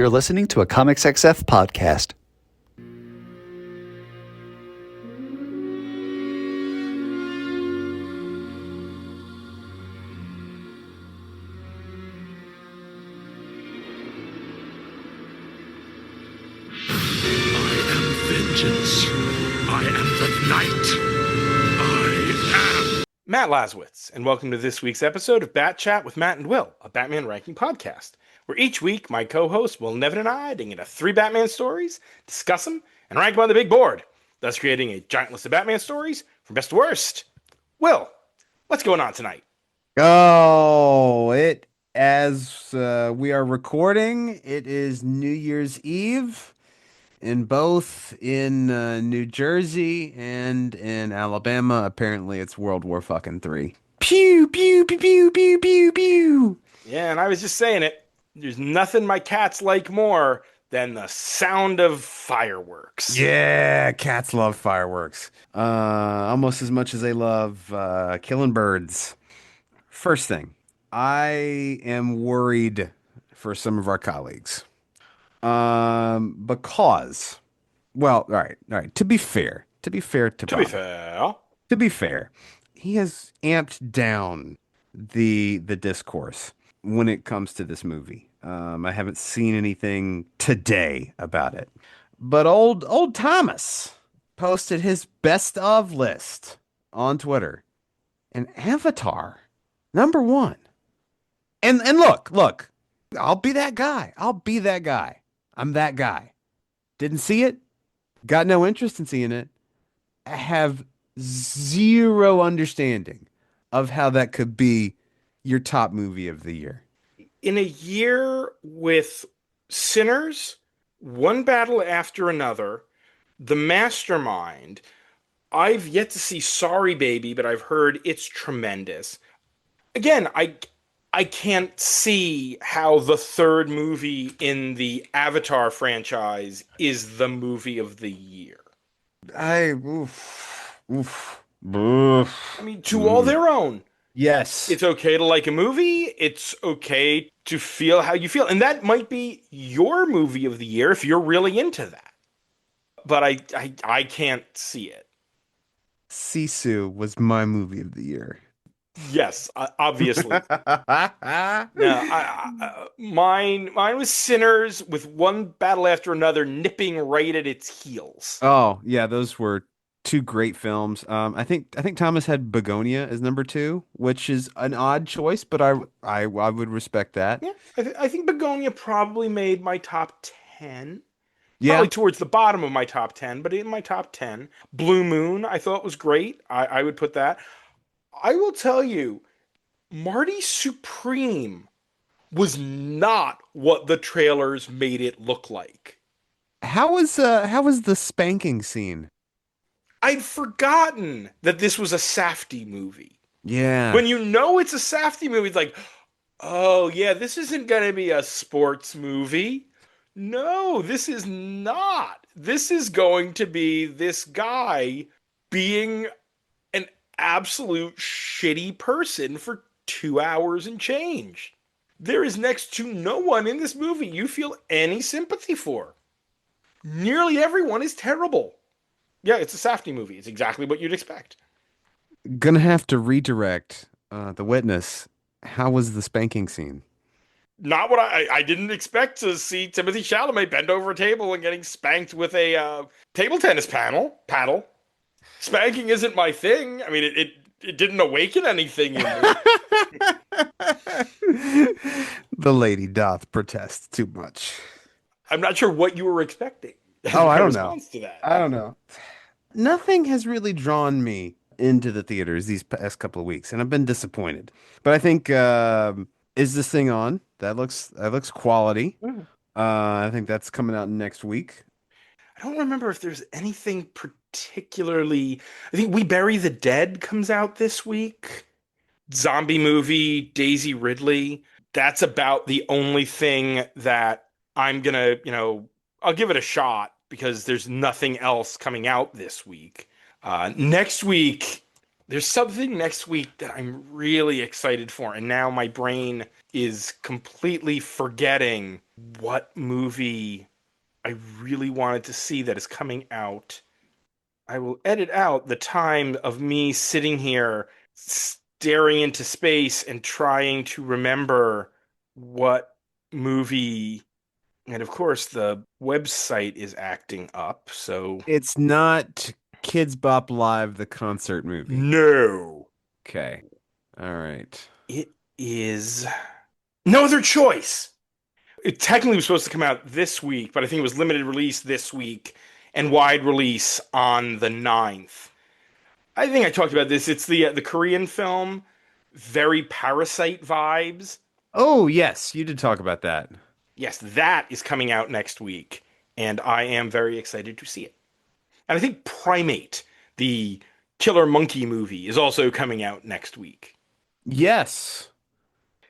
You're listening to a Comics XF podcast. Matt Laswitz, and welcome to this week's episode of BatChat with Matt and Will, a Batman ranking podcast, where each week my co-host Will Nevin and I dig into 3 Batman stories, discuss them, and rank them on the big board, thus creating a giant list of Batman stories from best to worst. Will, what's going on tonight? As we are recording, it is New Year's Eve. In both New Jersey and in Alabama, apparently it's World War fucking 3. Pew, pew, pew, pew, pew, pew, pew. Yeah, and I was just saying it. There's nothing my cats like more than the sound of fireworks. Yeah, cats love fireworks. Almost as much as they love killing birds. First thing, I am worried for some of our colleagues. Because, well, all right. To be fair to Bob, to be fair, he has amped down the discourse when it comes to this movie. I haven't seen anything today about it, but old Thomas posted his best of list on Twitter, and Avatar #1. And look, I'll be that guy. I'm that guy. Didn't see it. Got no interest in seeing it. I have zero understanding of how that could be your top movie of the year. In a year with Sinners, One Battle After Another, The Mastermind, I've yet to see Sorry Baby, but I've heard it's tremendous. Again, I can't see how the third movie in the Avatar franchise is the movie of the year. I mean, to all their own. Yes. It's okay to like a movie. It's okay to feel how you feel. And that might be your movie of the year if you're really into that. But I can't see it. Sisu was my movie of the year. Yes, obviously. Mine was Sinners with One Battle After Another nipping right at its heels. Oh, yeah, those were 2 great films. I think Thomas had Begonia as #2, which is an odd choice, but I would respect that. Yeah, I think Begonia probably made my top 10. Yeah. Probably towards the bottom of my top 10, but in my top 10. Blue Moon, I thought was great. I would put that. I will tell you, Marty Supreme was not what the trailers made it look like. How was the spanking scene? I'd forgotten that this was a Safdie movie. Yeah. When you know it's a Safdie movie, it's like, oh yeah, this isn't going to be a sports movie. No, this is not. This is going to be this guy being an absolute shitty person for 2 hours and change. There is next to no one in this movie you feel any sympathy for. Nearly everyone is terrible. Yeah, it's a Safdie movie. It's exactly what you'd expect. Gonna have to redirect the witness. How was the spanking scene? Not what I didn't expect to see Timothée Chalamet bend over a table and getting spanked with a table tennis paddle. Spanking isn't my thing. I mean, it didn't awaken anything in me. The lady doth protest too much. I'm not sure what you were expecting. Oh, I don't know. To that. I don't know. Nothing has really drawn me into the theaters these past couple of weeks, and I've been disappointed. But I think is this thing on? That looks quality. Mm. I think that's coming out next week. I don't remember if there's anything particularly. I think We Bury the Dead comes out this week. Zombie movie, Daisy Ridley. That's about the only thing that I'm gonna, I'll give it a shot because there's nothing else coming out this week. Next week, There's something next week that I'm really excited for, and now my brain is completely forgetting what movie I really wanted to see that is coming out. I will edit out the time of me sitting here staring into space and trying to remember what movie. And of course, the website is acting up, so It's not Kids Bop Live, the concert movie. no. Okay. All right. It is No Other Choice. It technically was supposed to come out this week, but I think it was limited release this week and wide release on the 9th. I think I talked about this. It's the Korean film, very Parasite vibes. Oh, yes, you did talk about that. Yes, that is coming out next week, and I am very excited to see it. And I think Primate, the killer monkey movie, is also coming out next week. Yes.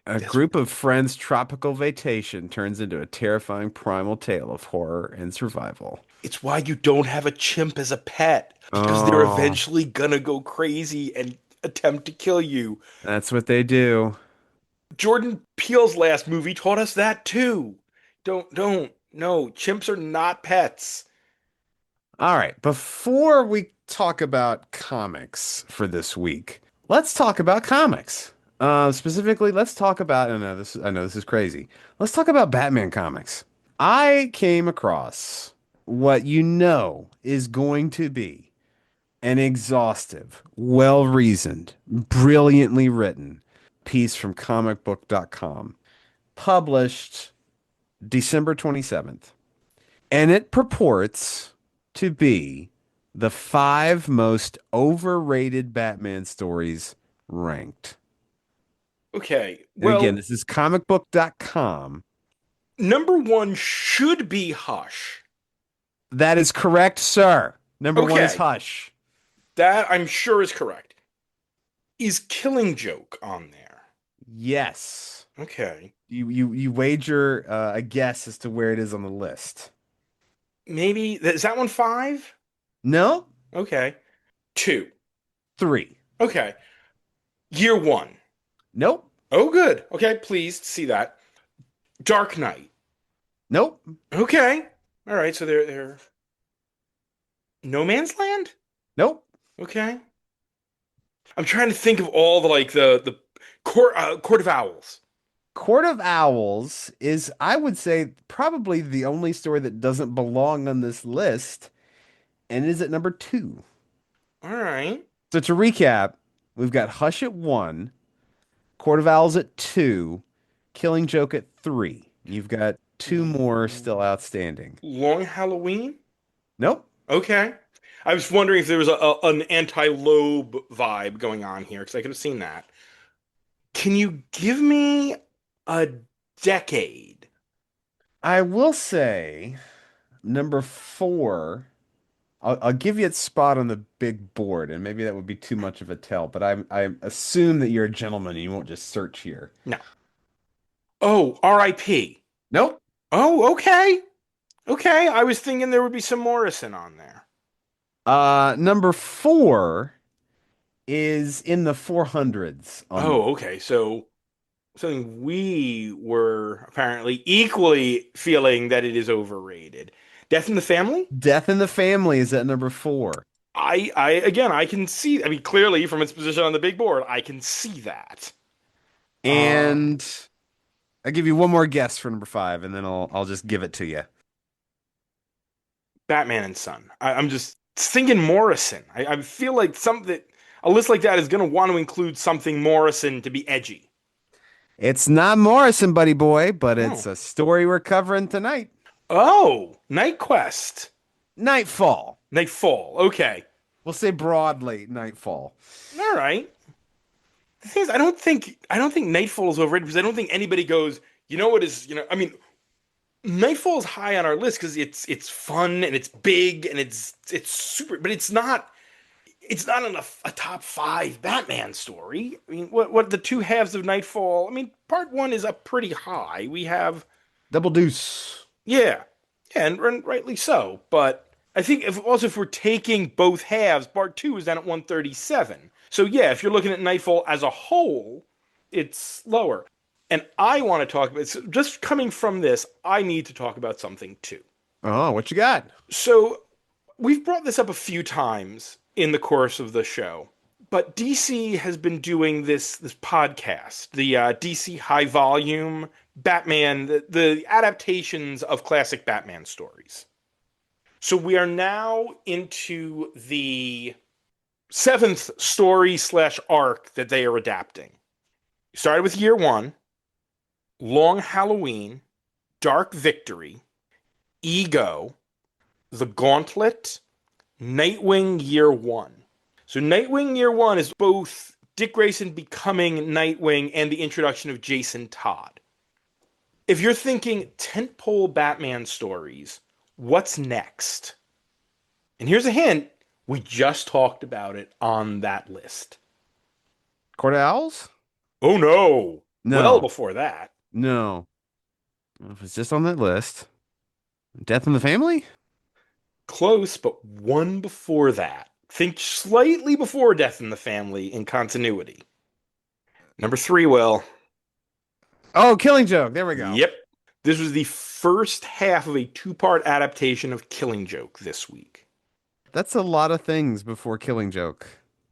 A This group of friends' tropical vacation turns into a terrifying primal tale of horror and survival. It's why you don't have a chimp as a pet, because they're Oh, eventually gonna go crazy and attempt to kill you. that's what they do. Jordan Peele's last movie taught us that too. No, chimps are not pets. All right, before we talk about comics for this week, let's talk about comics. Specifically, let's talk about, I know this is crazy. Let's talk about Batman comics. I came across what you know is going to be an exhaustive, well-reasoned, brilliantly written piece from comicbook.com, published December 27th. And it purports to be the five most overrated Batman stories ranked. Okay, And again, well, this is comicbook.com. number one should be Hush. That is correct, sir. Number one is Okay, Hush. that I'm sure is correct. Is Killing Joke on there? Yes. Okay, You wager a guess as to where it is on the list. maybe is that one five? No? Okay, two. Three. Okay, Year One. Nope. Oh, good. Okay, pleased to see that. Dark Knight. Nope. Okay, all right. So they're No Man's Land. Nope. Okay, I'm trying to think of all the the Court of Owls. Court of Owls is, I would say, probably the only story that doesn't belong on this list, and it is at number two. All right. So to recap, we've got Hush at one, Court of Owls at two, Killing Joke at three. You've got two more still outstanding. Long Halloween. Nope. Okay. I was wondering if there was an anti-Loeb vibe going on here because I could have seen that. Can you give me a decade? I will say number four. I'll give you its spot on the big board, and maybe that would be too much of a tell, but I assume that you're a gentleman and you won't just search here. No. Oh, R.I.P. Nope. Oh, okay. Okay. I was thinking there would be some Morrison on there. Number four is in the 400s on the Oh, okay. So something we were apparently equally feeling that it is overrated. Death in the Family? Death in the Family is at number four. Again, I can see. I mean, clearly from its position on the big board, I can see that. Uh, And I'll give you one more guess for number five, and then I'll just give it to you. Batman and Son. I'm just thinking Morrison. I feel like a list like that is going to want to include something Morrison to be edgy. It's not Morrison, buddy boy, but Oh, it's a story we're covering tonight. oh, Knightquest, Nightfall. Nightfall. Okay, We'll say broadly Nightfall. all right. The thing is, I don't think Nightfall is overrated because I don't think anybody goes. You know what is? I mean, Nightfall is high on our list because it's fun and it's big and it's super, but it's not in a top five Batman story. I mean, what the two halves of Nightfall? I mean, part one is up pretty high. We have Double Deuce. yeah, yeah, and rightly so. But I think if we're taking both halves, part two is down at 137. So yeah, if you're looking at Nightfall as a whole, it's lower. And I want to talk about, so just coming from this, I need to talk about something too. Oh, what you got? So we've brought this up a few times in the course of the show, but DC has been doing this podcast, the DC High Volume Batman, the adaptations of classic Batman stories. So we are now into the seventh story / arc that they are adapting. Started with Year One, Long Halloween, Dark Victory, Ego, The Gauntlet, Nightwing Year One. So Nightwing Year One is both Dick Grayson becoming Nightwing and the introduction of Jason Todd. If you're thinking tentpole Batman stories, what's next? And here's a hint, we just talked about it on that list. Court of Owls? Oh no. No. Well before that. No. If it's just on that list. Death in the Family? Close, but one before that. Think slightly before Death in the Family in continuity. Number 3, Will. Oh, Killing Joke. There we go. Yep. This was the first half of a 2-part adaptation of Killing Joke this week. That's a lot of things before Killing Joke.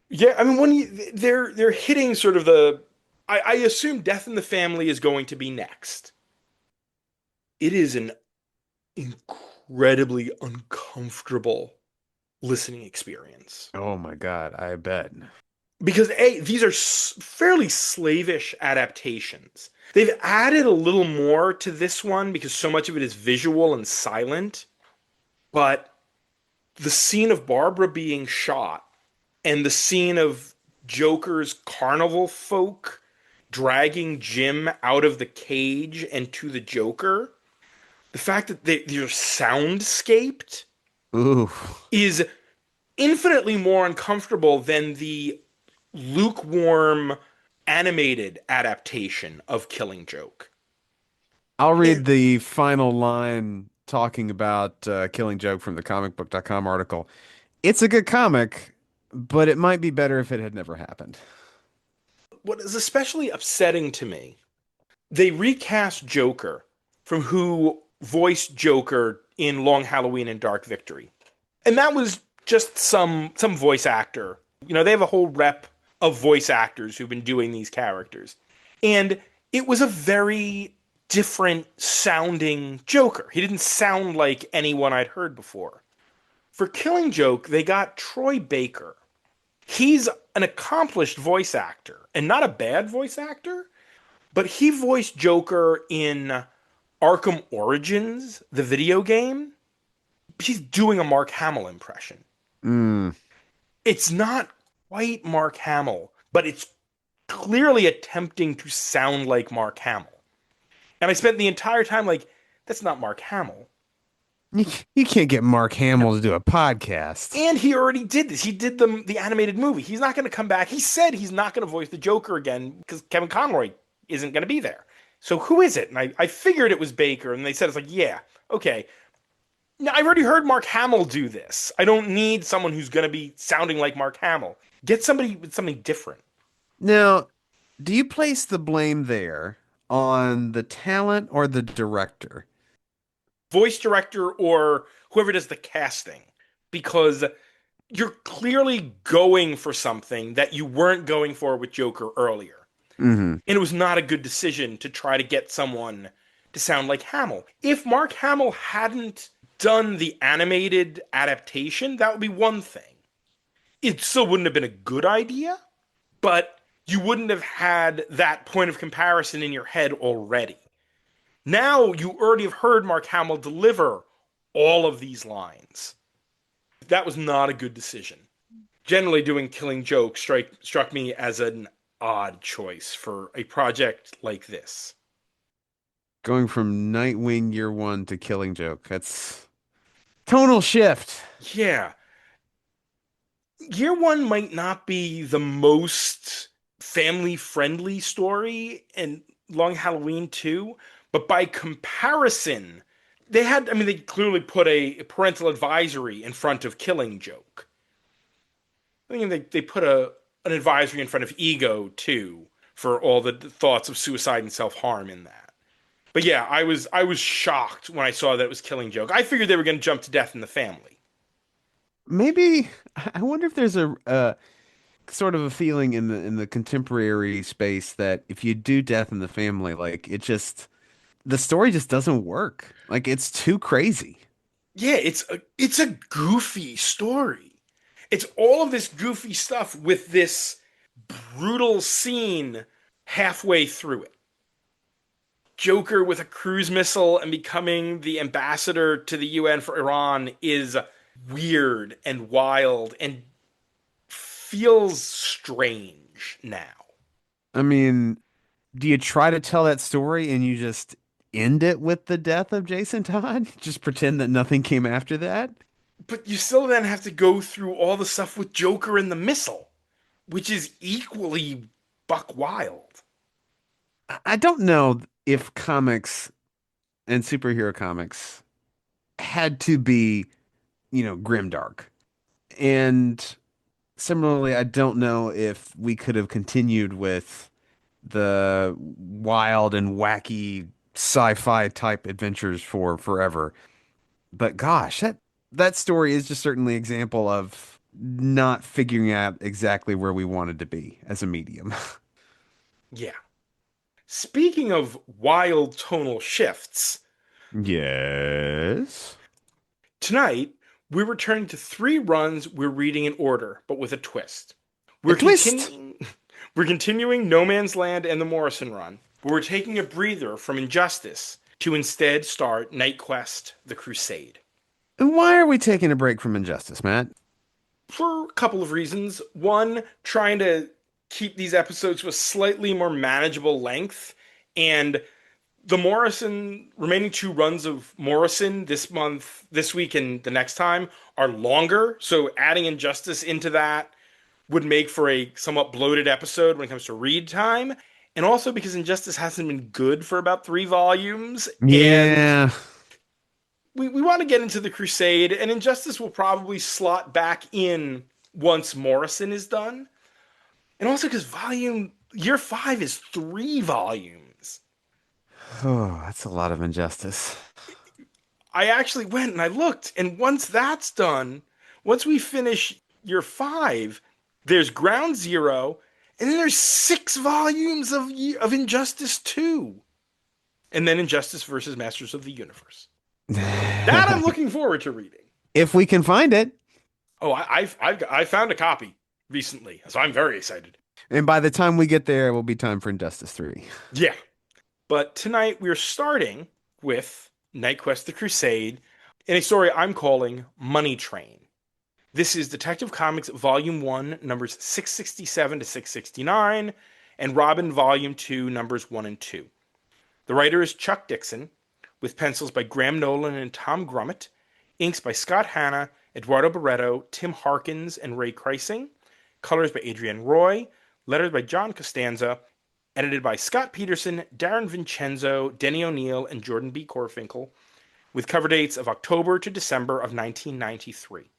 Yeah, I mean, they're hitting sort of the... I assume Death in the Family is going to be next. It is an incredibly uncomfortable listening experience. Oh my God, I bet. Because these are fairly slavish adaptations. They've added a little more to this one because so much of it is visual and silent. But the scene of Barbara being shot and the scene of Joker's carnival folk dragging Jim out of the cage and to the Joker, the fact that they're soundscaped is infinitely more uncomfortable than the lukewarm animated adaptation of Killing Joke. I'll read the final line talking about Killing Joke from the comicbook.com article. It's a good comic, but it might be better if it had never happened. What is especially upsetting to me, they recast Joker from who voiced Joker in Long Halloween and Dark Victory. And that was just some voice actor. You know, they have a whole rep of voice actors who've been doing these characters. And it was a very different sounding Joker. He didn't sound like anyone I'd heard before. For Killing Joke, they got Troy Baker. He's an accomplished voice actor, and not a bad voice actor, but he voiced Joker in Arkham Origins, the video game. He's doing a Mark Hamill impression. It's not quite Mark Hamill, but it's clearly attempting to sound like Mark Hamill. And I spent the entire time like, that's not Mark Hamill. You can't get Mark Hamill to do a podcast. And he already did this. He did the animated movie. He's not going to come back. He said he's not going to voice the Joker again because Kevin Conroy isn't going to be there. So who is it? And I figured it was Baker. And they said, it's like, yeah, okay. Now, I've already heard Mark Hamill do this. I don't need someone who's going to be sounding like Mark Hamill. Get somebody with something different. Now, do you place the blame there on the talent or the director? Voice director or whoever does the casting, because you're clearly going for something that you weren't going for with Joker earlier. And it was not a good decision to try to get someone to sound like Hamill. If Mark Hamill hadn't done the animated adaptation, that would be one thing. It still wouldn't have been a good idea, but you wouldn't have had that point of comparison in your head already. Now you already have heard Mark Hamill deliver all of these lines. That was not a good decision. Generally, doing Killing Joke struck me as an odd choice for a project like this. Going from Nightwing Year One to Killing Joke. That's tonal shift. Yeah. Year One might not be the most family-friendly story, and Long Halloween 2, but by comparison, they clearly put a parental advisory in front of Killing Joke. I mean, they put a an advisory in front of Ego too for all the thoughts of suicide and self-harm in that. But yeah, I was shocked when I saw that it was Killing Joke. I figured they were going to jump to death in the family. Maybe I wonder if there's a sort of a feeling in the contemporary space that if you do Death in the Family, like the story just doesn't work. Like it's too crazy. Yeah, it's a goofy story. It's all of this goofy stuff with this brutal scene halfway through it. Joker with a cruise missile and becoming the ambassador to the UN for Iran is weird and wild and feels strange now. I mean, do you try to tell that story and you just end it with the death of Jason Todd? Just pretend that nothing came after that? But you still then have to go through all the stuff with Joker and the missile, which is equally buck wild. I don't know if comics and superhero comics had to be, grimdark. And similarly, I don't know if we could have continued with the wild and wacky sci-fi type adventures for forever. But gosh, that story is just certainly an example of not figuring out exactly where we wanted to be as a medium. Yeah. Speaking of wild tonal shifts, Yes. tonight we're returning to three runs we're reading in order, but with a twist. A We're twist. continuing we're continuing No Man's Land and the Morrison run, but we're taking a breather from Injustice to instead start Knightquest: The Crusade. And why are we taking a break from Injustice, Matt? For a couple of reasons. One, trying to keep these episodes to a slightly more manageable length, and the Morrison remaining two runs of Morrison this month, this week, and the next time are longer. So adding Injustice into that would make for a somewhat bloated episode when it comes to read time. And also because Injustice hasn't been good for about 3 volumes. And Yeah. we want to get into the Crusade, and Injustice will probably slot back in once Morrison is done. And also because year 5 is 3 volumes. Oh, that's a lot of injustice. I actually went and I looked, and once that's done, once we finish year 5, there's Ground Zero, and then there's 6 volumes of Injustice 2. And then Injustice versus Masters of the Universe. That I'm looking forward to reading. If we can find it. Oh, I found a copy recently, so I'm very excited. And by the time we get there, it will be time for Injustice 3. Yeah. But tonight we're starting with Knightquest: The Crusade in a story I'm calling Money Train. This is Detective Comics Volume 1, numbers 667 to 669, and Robin Volume 2, numbers 1 and 2. The writer is Chuck Dixon, with pencils by Graham Nolan and Tom Grummett, inks by Scott Hanna, Eduardo Barreto, Tim Harkins, and Ray Kreising, colors by Adrienne Roy, letters by John Costanza, edited by Scott Peterson, Darren Vincenzo, Denny O'Neil, and Jordan B. Corfinkel, with cover dates of October to December of 1993.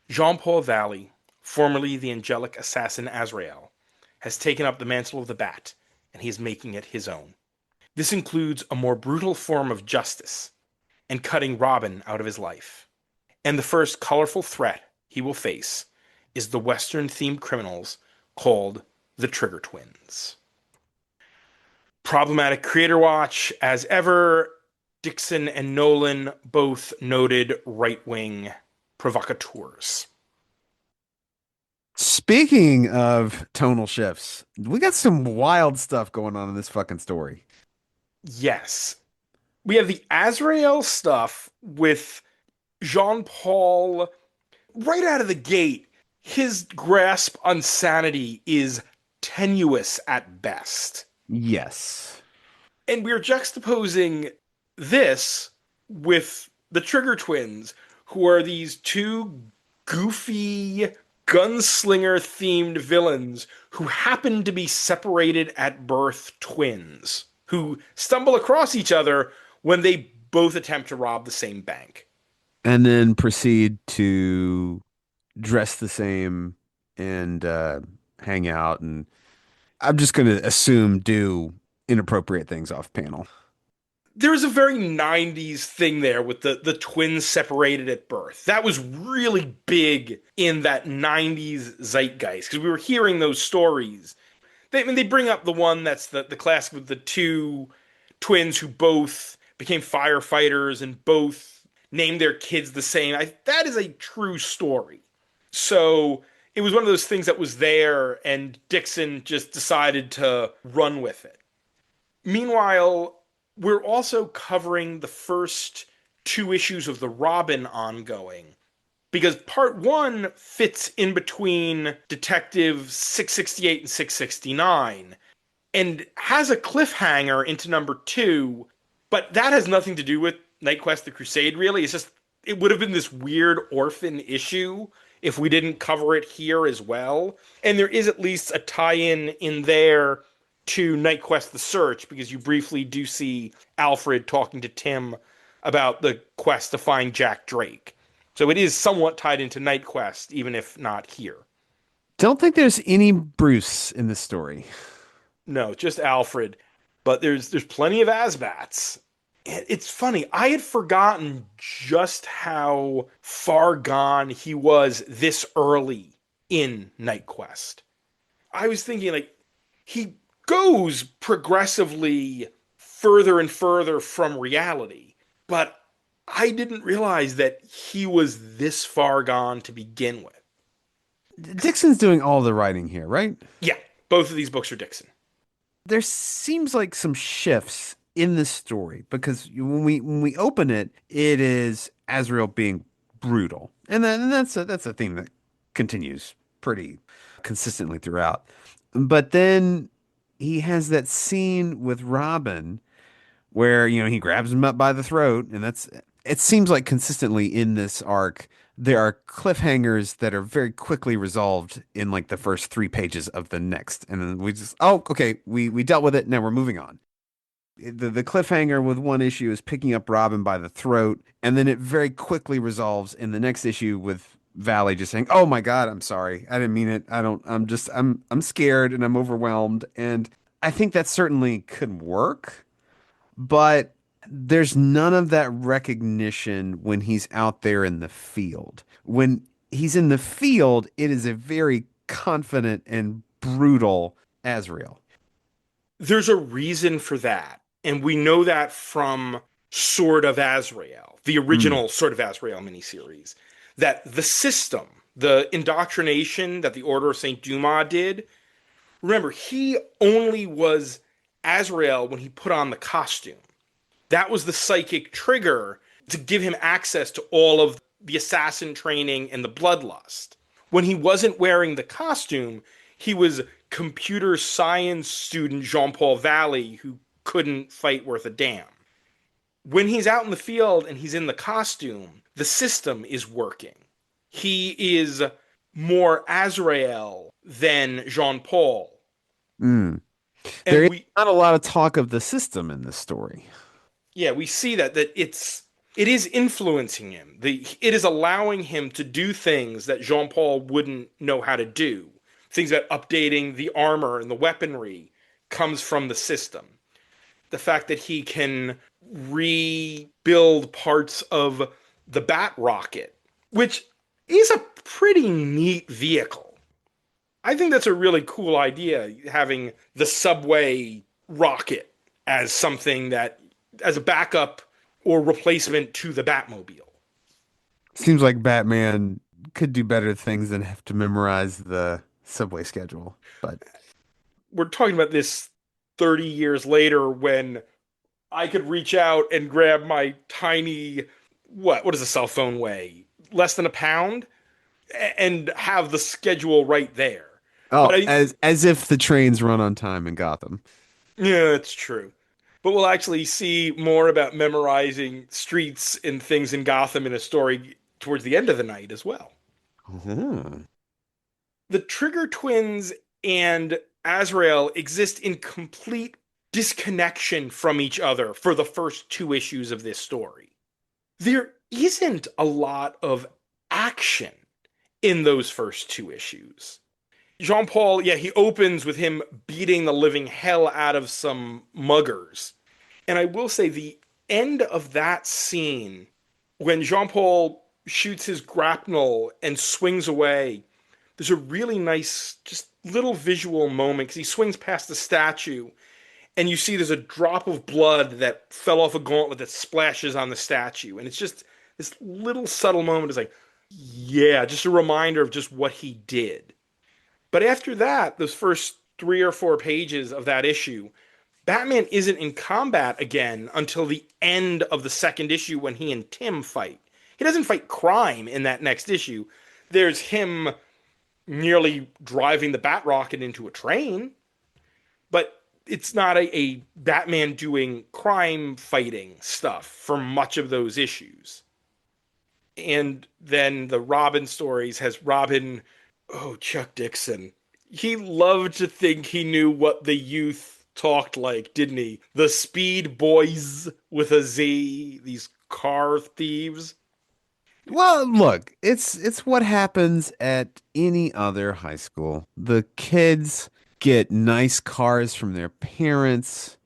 Jean-Paul Valley, formerly the angelic assassin Azrael, has taken up the mantle of the Bat, and he is making it his own. This includes a more brutal form of justice, and cutting Robin out of his life. And the first colorful threat he will face is the Western-themed criminals called the Trigger Twins. Problematic creator watch, as ever. Dixon and Nolan, both noted right-wing provocateurs. Speaking of tonal shifts, we got some wild stuff going on in this fucking story. Yes. We have the Azrael stuff with Jean-Paul right out of the gate. His grasp on sanity is tenuous at best. Yes. And we're juxtaposing this with the Trigger Twins, who are these two goofy gunslinger-themed villains who happen to be separated at birth twins, who stumble across each other when they both attempt to rob the same bank. And then proceed to dress the same and hang out, and I'm just going to assume do inappropriate things off panel. There's a very 90s thing there with the twins separated at birth. That was really big in that 90s zeitgeist because we were hearing those stories. They bring up the one that's the classic with the two twins who both became firefighters and both named their kids the same. That is a true story. So it was one of those things that was there, and Dixon just decided to run with it. Meanwhile, we're also covering the first two issues of the Robin ongoing because part one fits in between Detective 668 and 669 and has a cliffhanger into number two, but that has nothing to do with Knightquest the Crusade, really. It's just, it would have been this weird orphan issue if we didn't cover it here as well. And there is at least a tie-in in there to Knightquest the Search, because you briefly do see Alfred talking to Tim about the quest to find Jack Drake. So it is somewhat tied into Knightquest, even if not here. Don't think there's any Bruce in this story. No, just Alfred. But there's plenty of AzBats. It's funny, I had forgotten just how far gone he was this early in Knightquest. I was thinking, like, he goes progressively further and further from reality, but I didn't realize that he was this far gone to begin with. Dixon's doing all the writing here, right? Yeah, both of these books are Dixon. There seems like some shifts in this story because when we open it, it is Azrael being brutal, and that's a theme that continues pretty consistently throughout. But then he has that scene with Robin where he grabs him up by the throat, and it seems like consistently in this arc there are cliffhangers that are very quickly resolved in like the first 3 pages of the next, and then we just, oh, okay, we dealt with it, now we're moving on. The cliffhanger with one issue is picking up Robin by the throat, and then it very quickly resolves in the next issue with Valley just saying, "Oh my God, I'm sorry, I didn't mean it. I'm scared and I'm overwhelmed." And I think that certainly could work, but there's none of that recognition when he's out there in the field. When he's in the field, it is a very confident and brutal Azrael. There's a reason for that, and we know that from Sword of Azrael, the original Sword of Azrael miniseries, that the system, the indoctrination that the Order of St. Dumas did, remember, he only was Azrael when he put on the costume. That was the psychic trigger to give him access to all of the assassin training and the bloodlust. When he wasn't wearing the costume, he was computer science student Jean-Paul Valley who couldn't fight worth a damn. When he's out in the field and he's in the costume, the system is working. He is more Azrael than Jean-Paul. There is not a lot of talk of the system in this story. Yeah, we see that it is influencing him. It is allowing him to do things that Jean-Paul wouldn't know how to do. Things about updating the armor and the weaponry comes from the system. The fact that he can rebuild parts of the Bat rocket, which is a pretty neat vehicle. I think that's a really cool idea, having the subway rocket as something that, as a backup or replacement to the Batmobile. Seems like Batman could do better things than have to memorize the subway schedule. But we're talking about this 30 years later when I could reach out and grab my tiny, what does a cell phone weigh? Less than a pound? And have the schedule right there. Oh, as if the trains run on time in Gotham. Yeah, it's true. But we'll actually see more about memorizing streets and things in Gotham in a story towards the end of the night as well. Mm-hmm. The Trigger twins and Azrael exist in complete disconnection from each other for the first two issues of this story. There isn't a lot of action in those first two issues. Jean-Paul, yeah, he opens with him beating the living hell out of some muggers. And I will say the end of that scene, when Jean-Paul shoots his grapnel and swings away, there's a really nice, just little visual moment because he swings past the statue and you see there's a drop of blood that fell off a gauntlet that splashes on the statue. And it's just this little subtle moment is like, yeah, just a reminder of just what he did. But after that, those first 3 or 4 pages of that issue, Batman isn't in combat again until the end of the second issue when he and Tim fight. He doesn't fight crime in that next issue. There's him nearly driving the Bat Rocket into a train, but it's not a Batman doing crime fighting stuff for much of those issues. And then the Robin stories has Robin, oh, Chuck Dixon. He loved to think he knew what the youth talked like, didn't he? The Speed Boys with a Z, these car thieves. Well, look, it's what happens at any other high school. The kids get nice cars from their parents,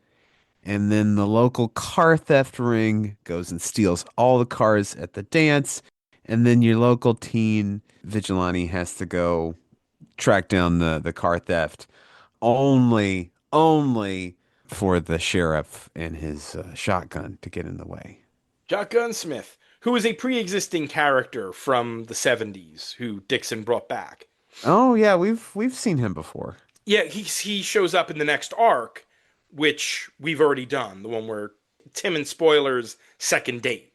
and then the local car theft ring goes and steals all the cars at the dance, and then your local teen vigilante has to go track down the car theft only for the sheriff and his shotgun to get in the way. Shotgun Smith, who is a pre-existing character from the 70s who Dixon brought back. Oh yeah, we've seen him before. Yeah, he shows up in the next arc, which we've already done, the one where Tim and Spoiler's second date.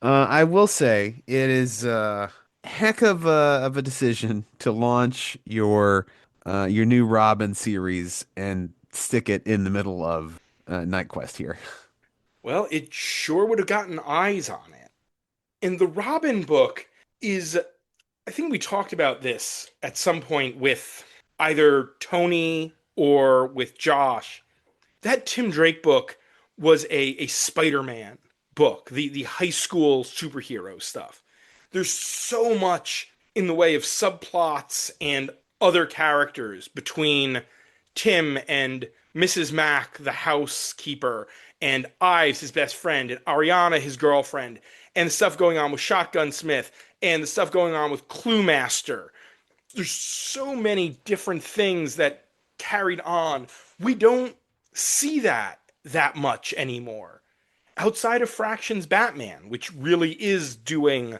I will say it is a heck of a decision to launch your new Robin series and stick it in the middle of Knightquest here. Well, it sure would have gotten eyes on it. And the Robin book is, I think we talked about this at some point with either Tony or with Josh. That Tim Drake book was a Spider-Man book, the high school superhero stuff. There's so much in the way of subplots and other characters between Tim and Mrs. Mack, the housekeeper, and Ives, his best friend, and Ariana, his girlfriend, and the stuff going on with Shotgun Smith, and the stuff going on with Clue Master. There's so many different things that carried on. We don't see that much anymore. Outside of Fraction's Batman, which really is doing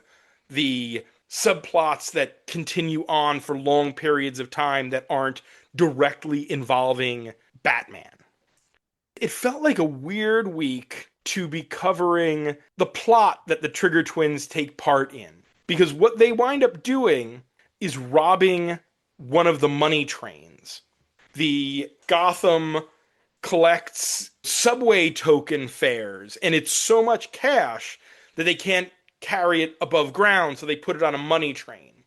the subplots that continue on for long periods of time that aren't directly involving Batman. It felt like a weird week to be covering the plot that the Trigger Twins take part in. Because what they wind up doing is robbing one of the money trains. The Gotham collects subway token fares, and it's so much cash that they can't carry it above ground, so they put it on a money train.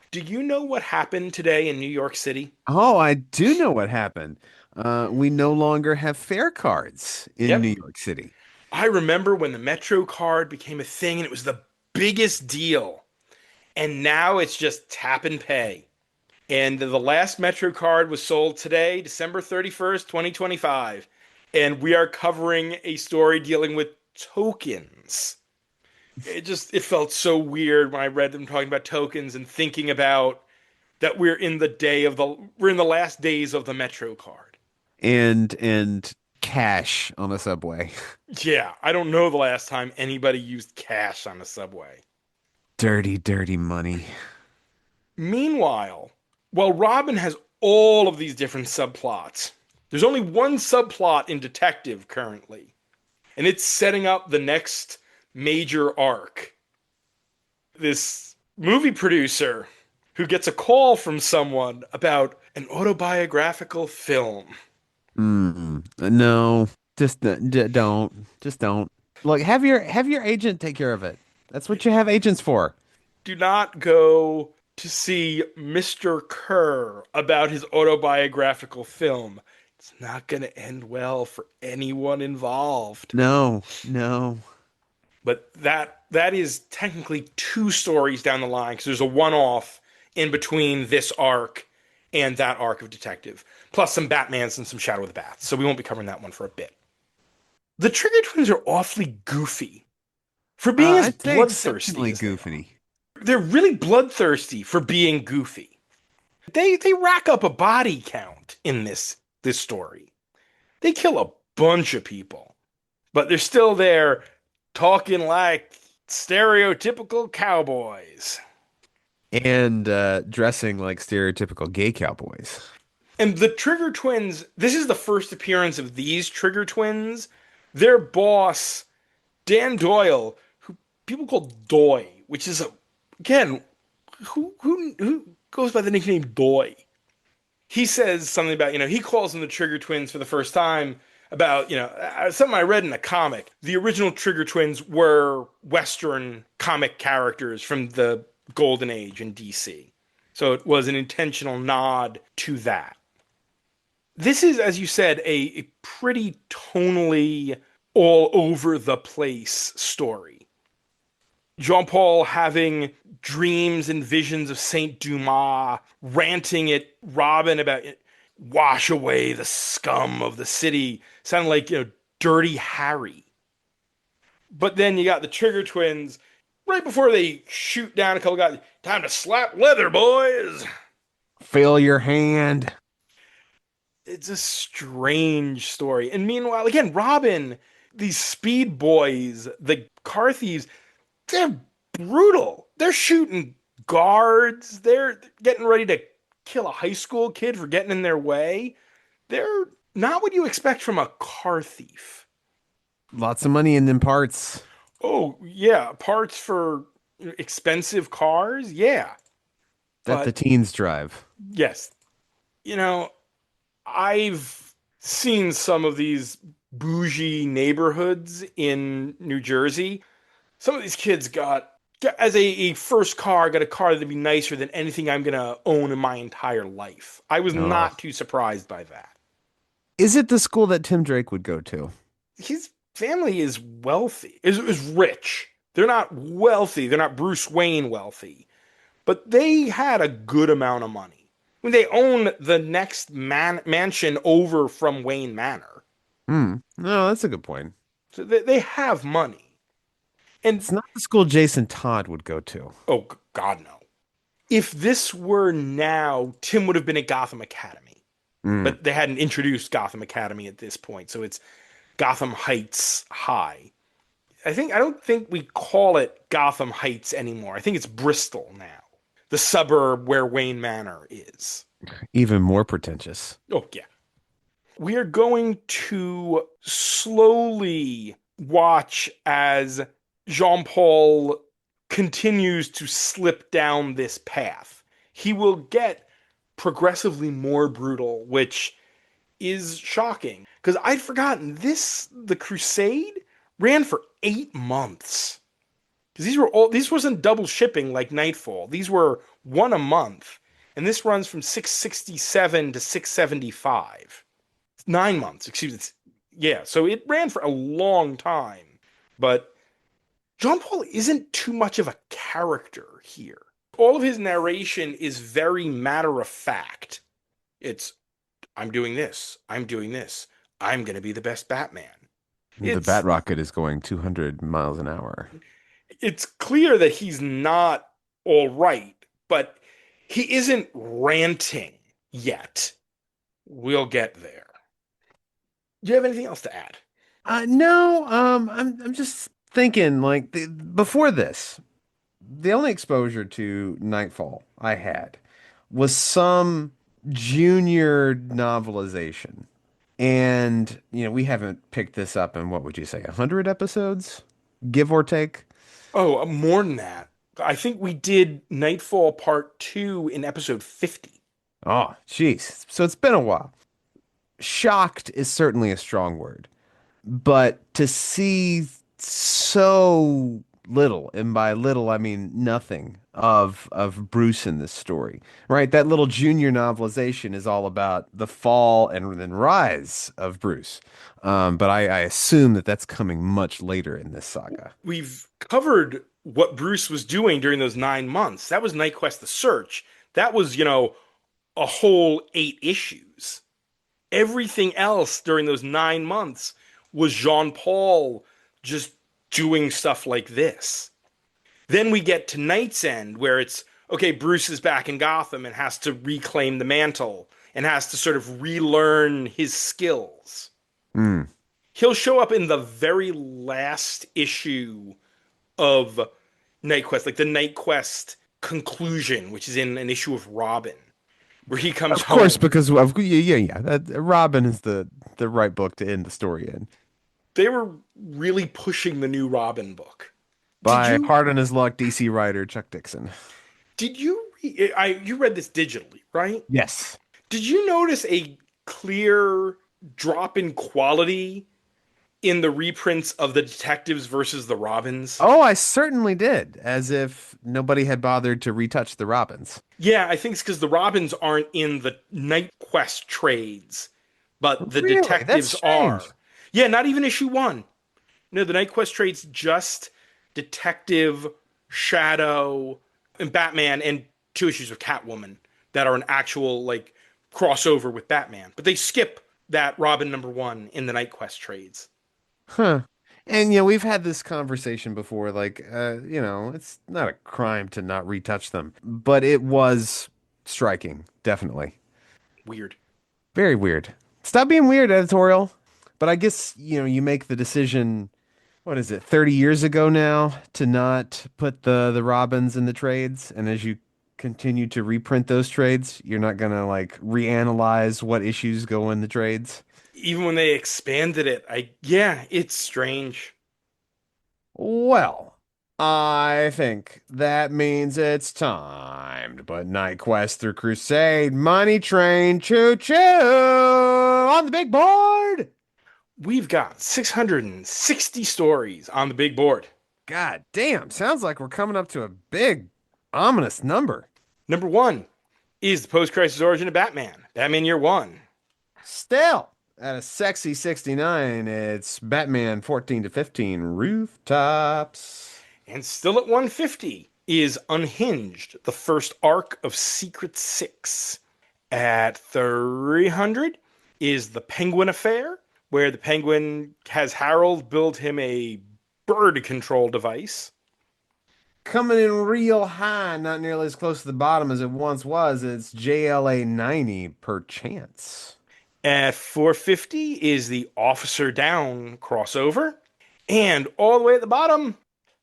Do you know what happened today in New York City? Oh, I do know what happened. We no longer have fare cards in Yep. New York City. I remember when the Metro card became a thing and it was the biggest deal. And now it's just tap and pay. And the last Metro card was sold today, December 31st, 2025. And we are covering a story dealing with tokens. It felt so weird when I read them talking about tokens and thinking about that we're in the last days of the Metro card. And cash on a subway. Yeah, I don't know the last time anybody used cash on a subway. Dirty, dirty money. Meanwhile, while Robin has all of these different subplots, there's only one subplot in Detective currently, and it's setting up the next major arc. This movie producer who gets a call from someone about an autobiographical film. No, just don't. Look, have your agent take care of it. That's what you have agents for. Do not go to see Mr. Kerr about his autobiographical film. It's not going to end well for anyone involved. No, no. But that is technically 2 stories down the line because there's a one-off in between this arc and that arc of Detective, plus some Batmans and some Shadow of the Bats. So we won't be covering that one for a bit. The Trigger Twins are awfully goofy for being as I'd say bloodthirsty exceptionally as they are. goofy. They're really bloodthirsty for being goofy. They rack up a body count in this story. They kill a bunch of people, but they're still there talking like stereotypical cowboys. And dressing like stereotypical gay cowboys. And the Trigger Twins, this is the first appearance of these Trigger Twins. Their boss, Dan Doyle, who people call Doy, which is again, who goes by the nickname Doy? He says something about, he calls them the Trigger Twins for the first time about, something I read in a comic. The original Trigger Twins were Western comic characters from the Golden Age in DC. So it was an intentional nod to that. This is, as you said, a pretty tonally all over the place story. Jean-Paul having dreams and visions of Saint Dumas, ranting at Robin about wash away the scum of the city, sounding like, Dirty Harry. But then you got the Trigger Twins right before they shoot down a couple guys. Time to slap leather, boys. Fill your hand. It's a strange story. And meanwhile, again, Robin, these speed boys, the car thieves, they're brutal. They're shooting guards. They're getting ready to kill a high school kid for getting in their way. They're not what you expect from a car thief. Lots of money in them parts. Oh, yeah. Parts for expensive cars? Yeah. That the teens drive. Yes. I've seen some of these bougie neighborhoods in New Jersey. Some of these kids got as a first car, got a car that'd be nicer than anything I'm going to own in my entire life. I was not too surprised by that. Is it the school that Tim Drake would go to? His family is wealthy, is rich. They're not wealthy. They're not Bruce Wayne wealthy. But they had a good amount of money. I mean, they own the next mansion over from Wayne Manor. No, that's a good point. So they have money. And it's not the school Jason Todd would go to. Oh, God, no. If this were now, Tim would have been at Gotham Academy. But they hadn't introduced Gotham Academy at this point. So it's Gotham Heights High. I don't think we call it Gotham Heights anymore. I think it's Bristol now. The suburb where Wayne Manor is. Even more pretentious. Oh, yeah. We are going to slowly watch as Jean-Paul continues to slip down this path. He will get progressively more brutal, which is shocking. Because I'd forgotten the Crusade ran for 8 months. Because these wasn't double shipping like Nightfall. These were one a month. And this runs from 667 to 675. 9 months, excuse me. Yeah, so it ran for a long time. But Jean-Paul isn't too much of a character here. All of his narration is very matter-of-fact. It's, I'm doing this. I'm doing this. I'm going to be the best Batman. The Bat Rocket is going 200 miles an hour. It's clear that he's not all right, but he isn't ranting yet. We'll get there. Do you have anything else to add? No. I'm just thinking, like, before this, the only exposure to Nightfall I had was some junior novelization. And, we haven't picked this up in, what would you say, 100 episodes? Give or take? Oh, more than that. I think we did Nightfall Part 2 in episode 50. Oh, jeez. So it's been a while. Shocked is certainly a strong word. But to see so little, and by little I mean nothing, of Bruce in this story, right? That little junior novelization is all about the fall and then rise of Bruce. But I assume that that's coming much later in this saga. We've covered what Bruce was doing during those 9 months. That was Knightquest The Search. That was, a whole 8 issues. Everything else during those 9 months was Jean Paul just doing stuff like this. Then we get to Night's End, where it's okay, Bruce is back in Gotham and has to reclaim the mantle and has to sort of relearn his skills. Hmm. He'll show up in the very last issue of Knightquest, like the Knightquest conclusion, which is in an issue of Robin, where he comes Of course, home. because of yeah. Robin is the right book to end the story in. They were really pushing the new Robin book. Did By you hard on his luck DC writer Chuck Dixon. you read this digitally, right? Yes. Did you notice a clear drop in quality in the reprints of the detectives versus the Robins? Oh, I certainly did, as if nobody had bothered to retouch the Robins. Yeah, I think it's because the Robins aren't in the Night Quest trades, but the Really? That's detectives strange. are. Yeah, not even issue 1. No, the Night Quest trades just Detective, Shadow, and Batman, and 2 issues of Catwoman that are an actual like crossover with Batman. But they skip that Robin #1 in the Night Quest trades. Huh. And we've had this conversation before, like it's not a crime to not retouch them, but it was striking, definitely. Weird. Very weird. Stop being weird, editorial. But I guess, you make the decision, what is it, 30 years ago now, to not put the Robins in the trades, and as you continue to reprint those trades, you're not gonna like reanalyze what issues go in the trades. Even when they expanded it, yeah, it's strange. Well, I think that means it's time to put Night Quest through Crusade Money Train Choo Choo on the big board. We've got 660 stories on the big board. God damn, sounds like we're coming up to a big, ominous number. #1 is the post-crisis origin of Batman, Batman Year One. Still, at a sexy 69, it's Batman 14 to 15 Rooftops. And still at 150 is Unhinged, the first arc of Secret Six. At 300 is The Penguin Affair, where the Penguin has Harold build him a bird control device. Coming in real high, not nearly as close to the bottom as it once was, it's JLA 90 per chance. At 450 is the Officer Down crossover. And all the way at the bottom,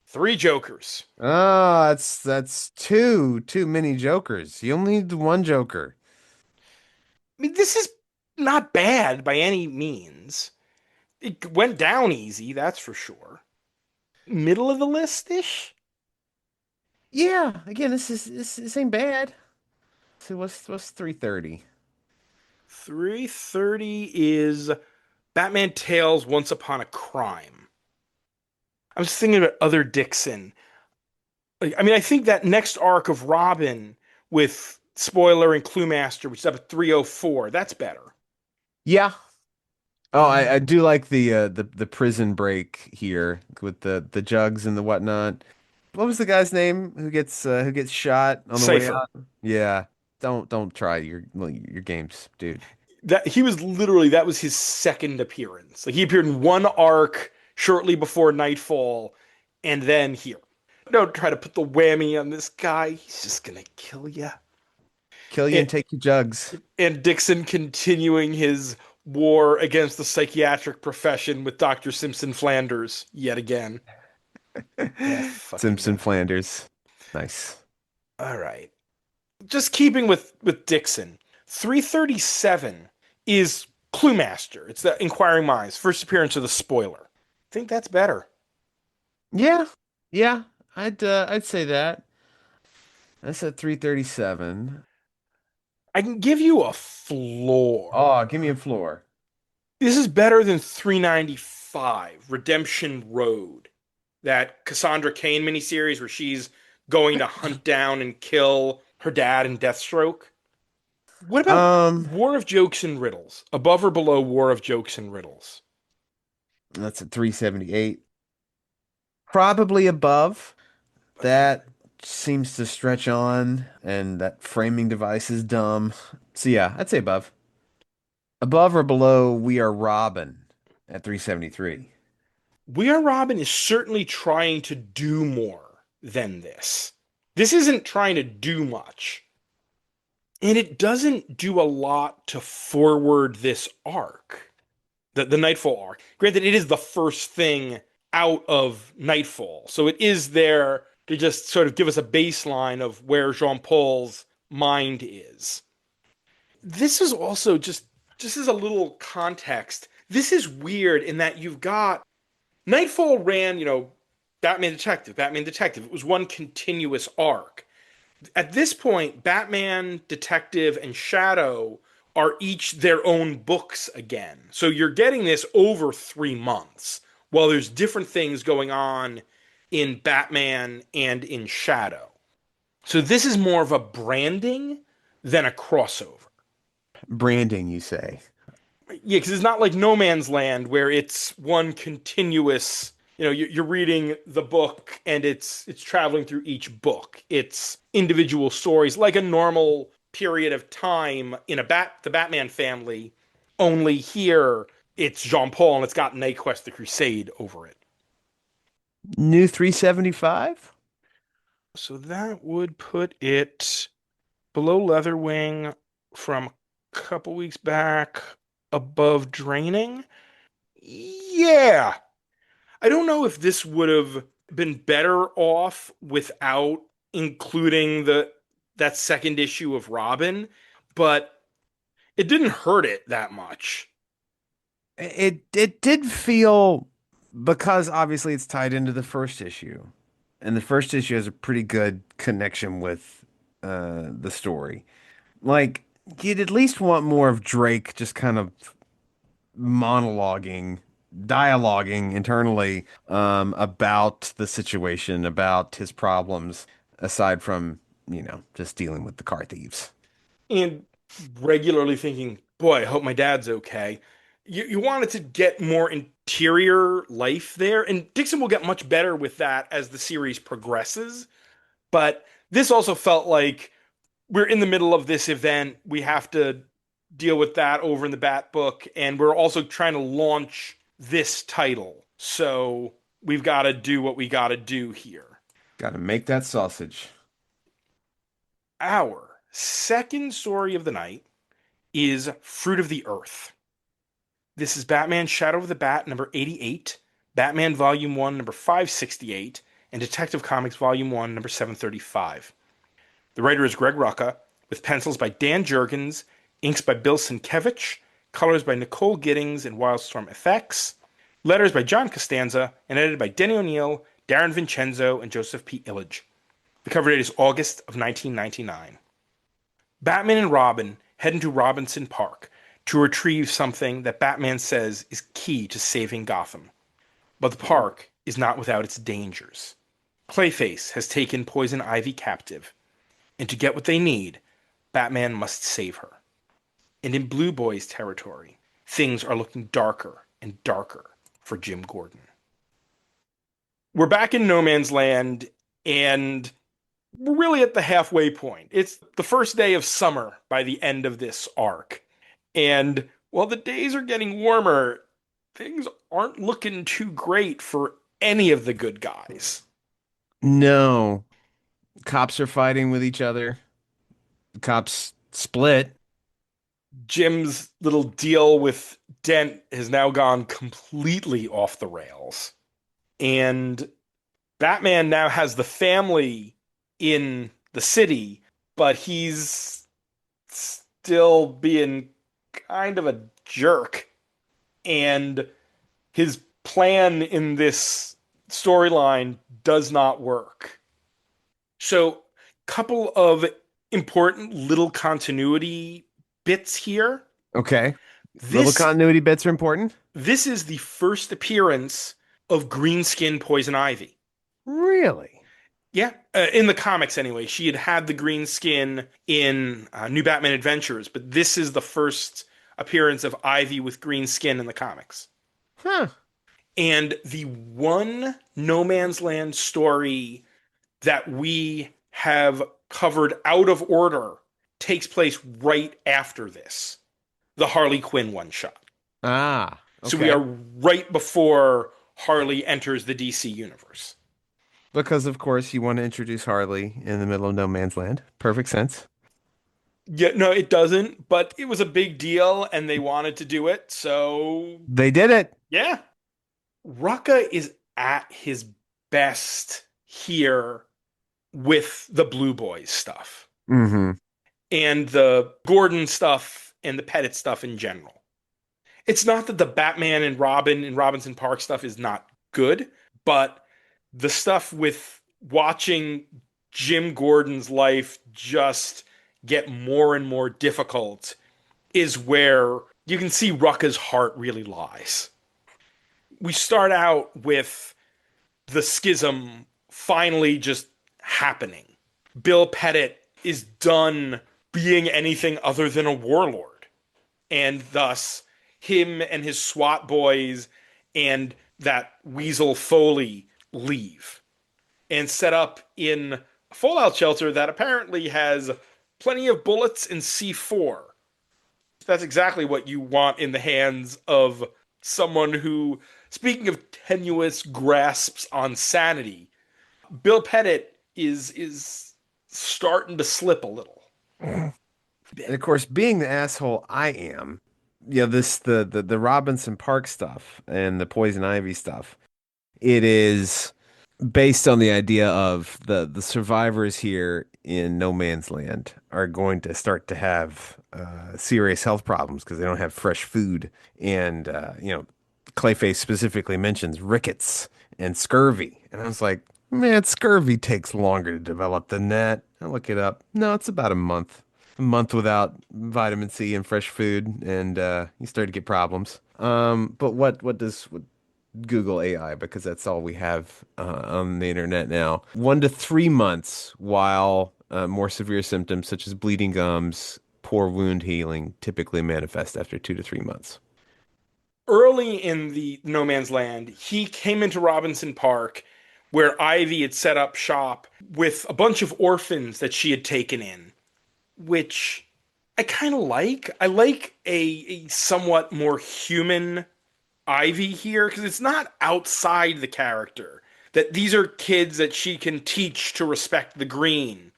3 Jokers. Oh, that's too many Jokers. You only need one Joker. I mean, this is not bad by any means. It went down easy, that's for sure. Middle of the list ish. Yeah, again, this ain't bad. So what's 330? 330 is Batman Tales Once Upon a Crime. I was thinking about other Dixon. I mean, I think that next arc of Robin with Spoiler and Cluemaster, which is up at 304, that's better. Yeah. Oh, I do like the prison break here with the jugs and the whatnot. What was the guy's name who gets shot on the way Cypher. out? Yeah. Don't try your games, dude. That was his second appearance. Like he appeared in one arc shortly before Nightfall, and then here. Don't try to put the whammy on this guy. He's just gonna kill you. Kill you and take your jugs. And Dixon continuing his war against the psychiatric profession with Dr. Simpson Flanders yet again. Simpson Flanders. Nice. All right. Just keeping with Dixon, 337 is Cluemaster. It's the Inquiring Minds, first appearance of the Spoiler. I think that's better. Yeah. Yeah. I'd say that. That's at 337. I can give you a floor. Oh, give me a floor. This is better than 395, Redemption Road, that Cassandra Cain miniseries where she's going to hunt down and kill her dad in Deathstroke. What about War of Jokes and Riddles? Above or below War of Jokes and Riddles? That's at 378. Probably above that. seems to stretch on, and that framing device is dumb. So yeah, I'd say above. Above or below, We Are Robin at 373. We Are Robin is certainly trying to do more than this. This isn't trying to do much. And it doesn't do a lot to forward this arc, the Nightfall arc. Granted, it is the first thing out of Nightfall. So it is there to just sort of give us a baseline of where Jean Paul's mind is. This is also just as a little context. This is weird in that you've got Nightfall ran, Batman Detective, Batman Detective. It was one continuous arc. At this point, Batman, Detective, and Shadow are each their own books again. So you're getting this over 3 months while there's different things going on in Batman and in Shadow. So this is more of a branding than a crossover. Branding, you say? Yeah, because it's not like No Man's Land where it's one continuous. You're reading the book and it's traveling through each book. It's individual stories like a normal period of time in the Batman family. Only here it's Jean Paul and it's got Knightquest the Crusade over it. New 375? So that would put it below Leatherwing from a couple weeks back, above Draining. Yeah, I don't know if this would have been better off without including that second issue of Robin, but it didn't hurt it that much. It did feel, because obviously it's tied into the first issue, and the first issue has a pretty good connection with the story. Like, you'd at least want more of Drake just kind of monologuing, dialoguing internally about the situation, about his problems, aside from, just dealing with the car thieves. And regularly thinking, boy, I hope my dad's okay. You wanted to get more interior life there, and Dixon will get much better with that as the series progresses. But this also felt like we're in the middle of this event. We have to deal with that over in the Bat book, and we're also trying to launch this title. So we've got to do what we got to do here. Got to make that sausage. Our second story of the night is Fruit of the Earth. This is Batman Shadow of the Bat number 88, Batman Volume 1 number 568, and Detective Comics Volume 1 number 735. The writer is Greg Rucka, with pencils by Dan Jurgens, inks by Bill Sienkiewicz, colors by Nicole Giddings and Wildstorm Effects, letters by John Costanza, and edited by Denny O'Neil, Darren Vincenzo, and Joseph P. Illage. The cover date is August of 1999. Batman and Robin head into Robinson Park to retrieve something that Batman says is key to saving Gotham. But the park is not without its dangers. Clayface has taken Poison Ivy captive, and to get what they need, Batman must save her. And in Blue Boy's territory, things are looking darker and darker for Jim Gordon. We're back in No Man's Land, and we're really at the halfway point. It's the first day of summer by the end of this arc. And while the days are getting warmer, things aren't looking too great for any of the good guys. No, cops are fighting with each other. The cops split. Jim's little deal with Dent has now gone completely off the rails. And Batman now has the family in the city, but he's still being kind of a jerk. And his plan in this storyline does not work. So, couple of important little continuity bits here. Okay. Little This continuity bits are important. this is the first appearance of Greenskin Poison Ivy. Really? Yeah, in the comics anyway. She had the green skin in New Batman Adventures, but this is the first appearance of Ivy with green skin in the comics. Huh. And the one No Man's Land story that we have covered out of order takes place right after this, the Harley Quinn one shot. Ah, So we okay. are right before Harley enters the DC universe. Because of course you want to introduce Harley in the middle of no man's land. Perfect sense. Yeah, no, it doesn't, but it was a big deal and they wanted to do it. So, They did it. yeah. Rucka is at his best here with the Blue Boys stuff Mm-hmm. and the Gordon stuff and the Pettit stuff in general. It's not that the Batman and Robin and Robinson Park stuff is not good, but the stuff with watching Jim Gordon's life just get more and more difficult is where you can see Rucka's heart really lies. We start out with the schism finally just happening. Bill Pettit is done being anything other than a warlord. And thus, him and his SWAT boys and that Weasel Foley leave and set up in a fallout shelter that apparently has plenty of bullets and C4. That's exactly what you want in the hands of someone who, speaking of tenuous grasps on sanity, Bill Pettit is starting to slip a little. And of course, being the asshole I am, this the Robinson Park stuff and the Poison Ivy stuff, it is based on the idea of the survivors here in no man's land are going to start to have serious health problems because they don't have fresh food. And Clayface specifically mentions rickets and scurvy. And I was like, man, scurvy takes longer to develop than that. I look it up. No, it's about a month. A month without vitamin C and fresh food, and you start to get problems. But what Google AI, because that's all we have on the internet now. 1 to 3 months, while more severe symptoms such as bleeding gums, poor wound healing typically manifest after 2 to 3 months. Early in the No Man's Land, he came into Robinson Park where Ivy had set up shop with a bunch of orphans that she had taken in, which I kind of like. I like a somewhat more human Ivy here because it's not outside the character. That these are kids that she can teach to respect the green.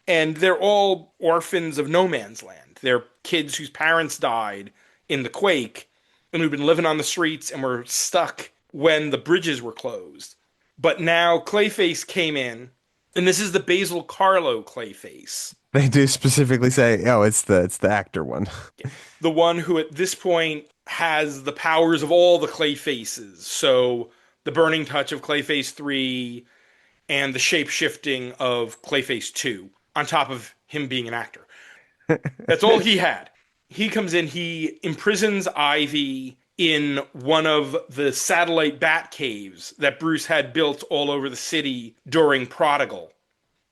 And they're all orphans of no man's land. They're kids whose parents died in the quake and who've been living on the streets and were stuck when the bridges were closed. But now Clayface came in, and this is the Basil Carlo Clayface. They do specifically say, "Oh, it's the actor one." The one who at this point has the powers of all the Clayfaces. So the burning touch of Clayface 3 and the shape shifting of Clayface 2, on top of him being an actor. That's all he had. He comes in, he imprisons Ivy in one of the satellite bat caves that Bruce had built all over the city during Prodigal,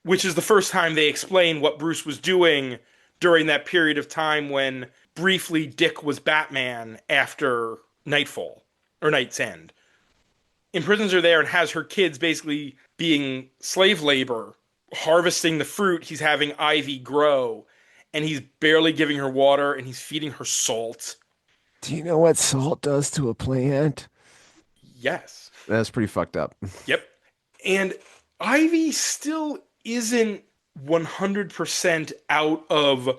which is the first time they explain what Bruce was doing during that period of time when briefly Dick was Batman after Nightfall or Night's End. Imprisons her there and has her kids basically being slave labor, harvesting the fruit he's having Ivy grow, and he's barely giving her water and he's feeding her salt. Do you know what salt does to a plant? Yes. That's pretty fucked up. Yep. And Ivy still isn't 100% out of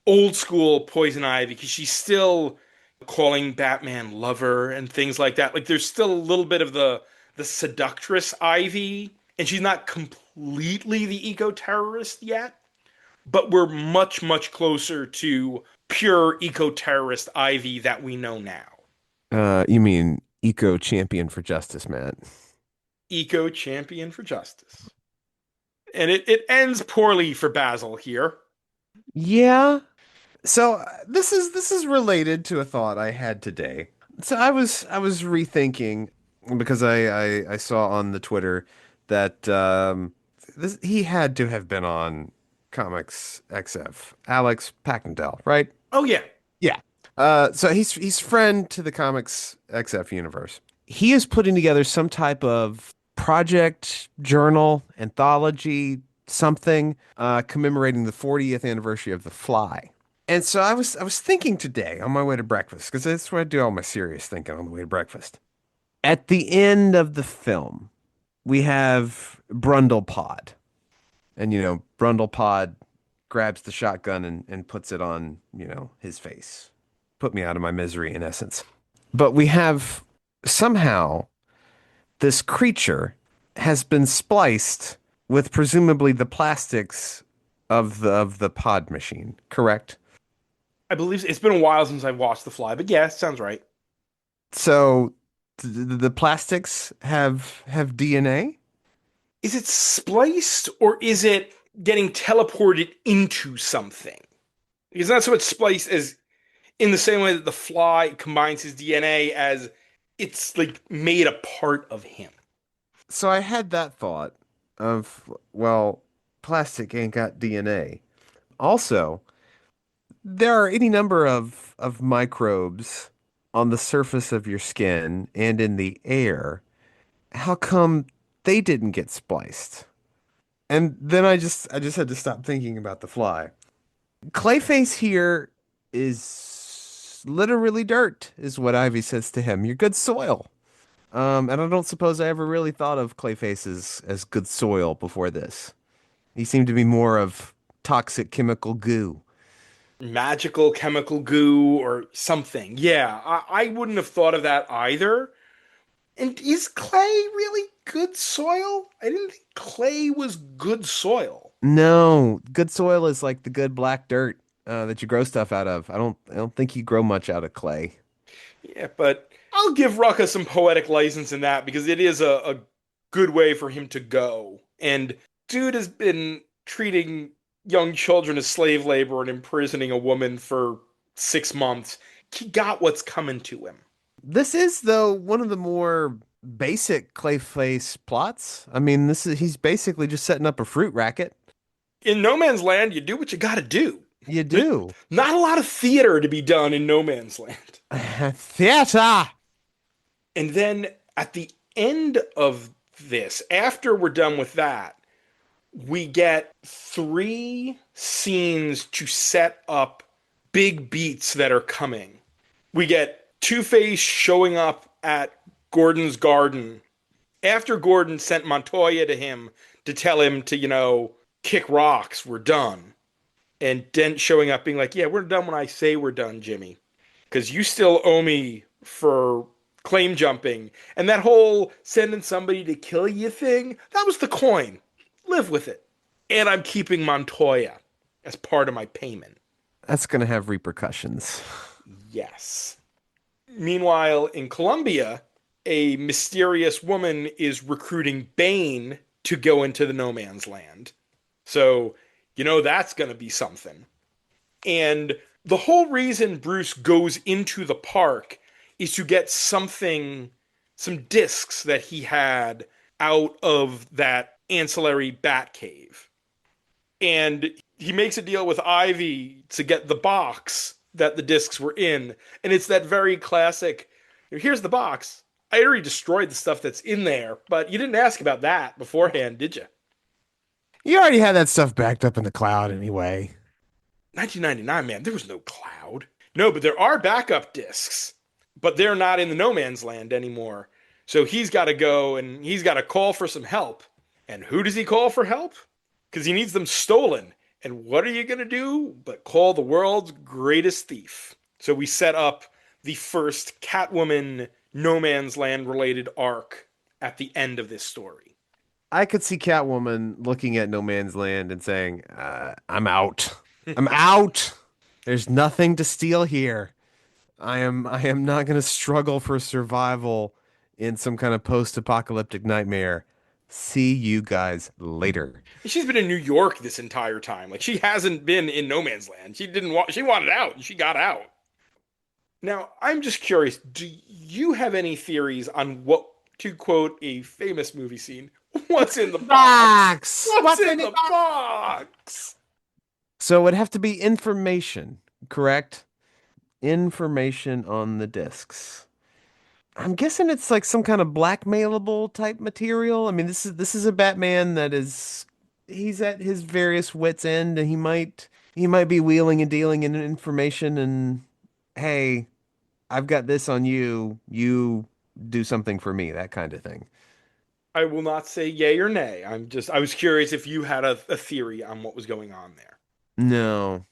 old school Poison Ivy because she's still calling Batman lover and things like that. Like there's still a little bit of the seductress Ivy, and she's not completely the eco-terrorist yet, but we're much, much closer to pure eco-terrorist Ivy that we know now. You mean eco champion for justice, Matt? Eco champion for justice. And it ends poorly for Basil here. Yeah. So this is related to a thought I had today. So I was rethinking because I saw on the Twitter that he had to have been on Comics XF, Alex Packendale, right? Oh yeah. Yeah. So he's friend to the Comics XF universe. He is putting together some type of project, journal, anthology, something commemorating the 40th anniversary of The Fly. And so I was thinking today on my way to breakfast, because that's where I do all my serious thinking on the way to breakfast. At the end of the film, we have Brundlepod. And, Brundlepod grabs the shotgun and puts it on, his face. Put me out of my misery, in essence. But we have somehow this creature has been spliced with presumably the plastics of the pod machine, correct? I believe it's been a while since I've watched The Fly, but yeah, sounds right. So the plastics have DNA? Is it spliced or is it getting teleported into something? It's not so much spliced as in the same way that the fly combines his DNA as it's like made a part of him. So I had that thought of, well, plastic ain't got DNA. Also, there are any number of microbes on the surface of your skin and in the air. How come they didn't get spliced? And then I just had to stop thinking about the fly. Clayface here is literally dirt, is what Ivy says to him. You're good soil. And I don't suppose I ever really thought of Clayface as good soil before this. He seemed to be more of toxic chemical goo. Magical chemical goo or something. Yeah, I wouldn't have thought of that either. And is clay really good soil? I didn't think clay was good soil. No, good soil is like the good black dirt that you grow stuff out of. I don't think you grow much out of clay. Yeah, but I'll give Rucka some poetic license in that because it is a good way for him to go. And dude has been treating young children as slave labor and imprisoning a woman for 6 months. He got what's coming to him. This is though one of the more basic Clayface plots. I mean, he's basically just setting up a fruit racket. In No Man's Land, you do what you gotta do. You do. Not a lot of theater to be done in No Man's Land. Theater. And then at the end of this, after we're done with that, we get 3 scenes to set up big beats that are coming. We get Two-Face showing up at Gordon's garden after Gordon sent Montoya to him to tell him to, kick rocks, we're done. And Dent showing up being like, yeah, we're done when I say we're done, Jimmy. Because you still owe me for claim jumping. And that whole sending somebody to kill you thing, that was the coin. Live with it. And I'm keeping Montoya as part of my payment. That's going to have repercussions. Yes. Meanwhile, in Colombia, a mysterious woman is recruiting Bane to go into the No Man's Land. So, that's going to be something. And the whole reason Bruce goes into the park is to get some discs that he had out of that ancillary bat cave. And he makes a deal with Ivy to get the box that the discs were in. And it's that very classic, here's the box. I already destroyed the stuff that's in there, but you didn't ask about that beforehand, did you? You already had that stuff backed up in the cloud anyway. 1999, man, there was no cloud. No, but there are backup discs, but they're not in the No Man's Land anymore. So he's got to go and he's got to call for some help. And who does he call for help? Because he needs them stolen. And what are you going to do but call the world's greatest thief? So we set up the first Catwoman No Man's Land related arc at the end of this story. I could see Catwoman looking at No Man's Land and saying, I'm out. I'm out. There's nothing to steal here. I am not going to struggle for survival in some kind of post-apocalyptic nightmare. See you guys later. She's been in New York this entire time. Like, she hasn't been in No Man's Land. She wanted out, and she got out. Now, I'm just curious, do you have any theories on what, to quote a famous movie scene, what's in the box? What's in the box? So it would have to be information, correct? Information on the discs. I'm guessing it's like some kind of blackmailable type material. I mean, this is a Batman that is he's at his various wits' end, and he might be wheeling and dealing in information and hey, I've got this on you. You do something for me, that kind of thing. I will not say yay or nay. I was curious if you had a theory on what was going on there. No.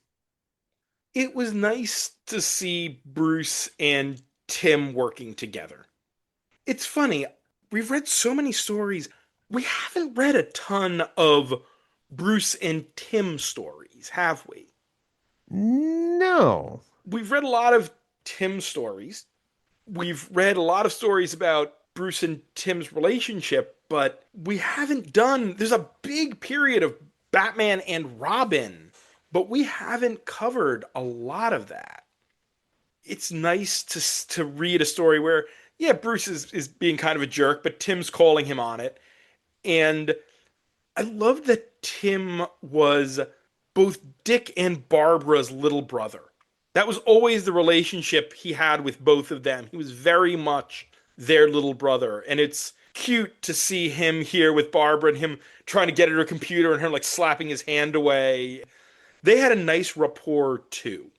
It was nice to see Bruce and Tim working together. It's funny, we've read so many stories. We haven't read a ton of Bruce and Tim stories, have we? No. We've read a lot of Tim stories. We've read a lot of stories about Bruce and Tim's relationship, but we haven't done. There's a big period of Batman and Robin, but we haven't covered a lot of that. It's nice to read a story where, yeah, Bruce is being kind of a jerk, but Tim's calling him on it. And I love that Tim was both Dick and Barbara's little brother. That was always the relationship he had with both of them. He was very much their little brother. And it's cute to see him here with Barbara and him trying to get at her computer and her like slapping his hand away. They had a nice rapport too.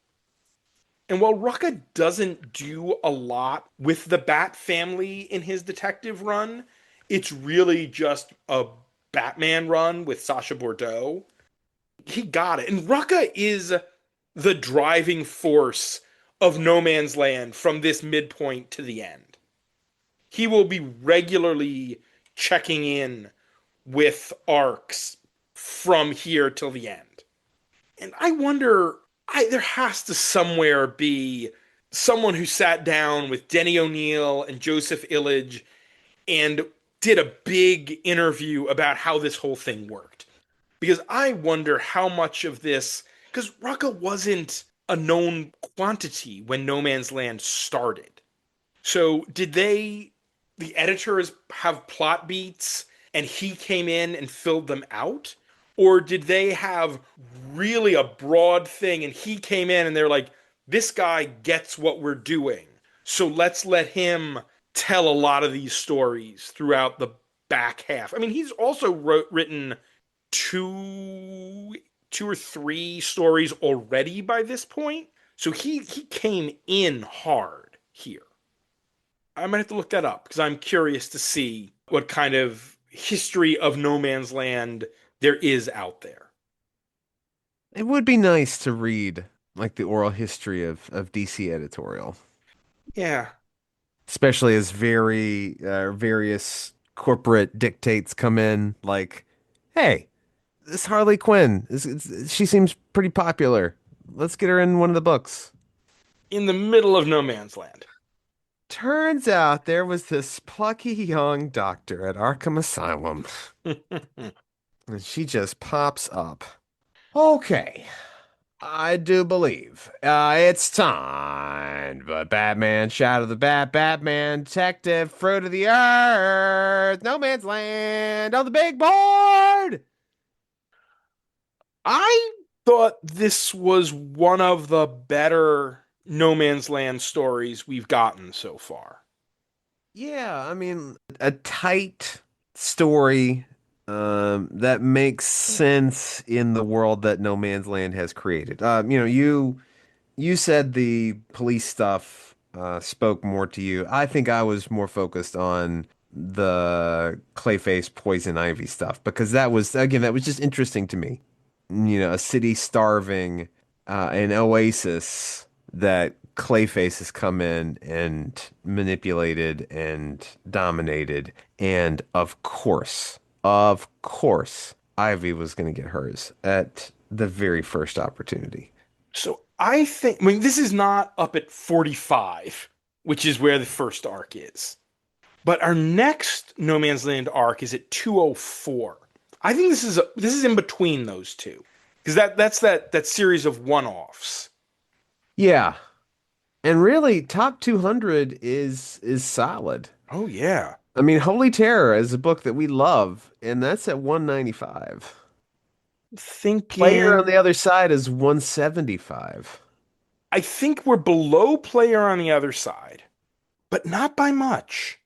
And while Rucka doesn't do a lot with the Bat family in his detective run, it's really just a Batman run with Sasha Bordeaux. He got it. And Rucka is the driving force of No Man's Land from this midpoint to the end. He will be regularly checking in with arcs from here till the end. And I wonder, there has to somewhere be someone who sat down with Denny O'Neil and Joseph Illidge and did a big interview about how this whole thing worked. Because I wonder how much of this, because Rucka wasn't a known quantity when No Man's Land started. So did the editors have plot beats and he came in and filled them out? Or did they have really a broad thing and he came in and they're like, this guy gets what we're doing. So let's let him tell a lot of these stories throughout the back half. I mean, he's also written two two or three stories already by this point. So he came in hard here. I might have to look that up because I'm curious to see what kind of history of No Man's Land there is out there. It would be nice to read like the oral history of DC editorial, Yeah. especially as various corporate dictates come in. Like, hey, this Harley Quinn she seems pretty popular. Let's get her in one of the books. In the middle of No Man's Land. Turns out there was this plucky young doctor at Arkham Asylum, and she just pops up. Okay, I do believe it's time. But Batman, Shadow of the Batman, Detective, Fruit of the Earth, No Man's Land on the big board. I thought this was one of the better No Man's Land stories we've gotten so far. Yeah, I mean, a tight story that makes sense in the world that No Man's Land has created. You said the police stuff spoke more to you. I think I was more focused on the Clayface Poison Ivy stuff because that was just interesting to me. A city starving, an oasis that Clayface has come in and manipulated and dominated. And of course, Ivy was going to get hers at the very first opportunity. So I mean, this is not up at 45, which is where the first arc is. But our next No Man's Land arc is at 204. I think this is in between those two. Because that's that series of one-offs. Yeah. And really, top 200 is solid. Oh yeah. I mean, Holy Terror is a book that we love, and that's at 195. Player on Thinking the other side is 175. I think we're below player on the other side. but not by much.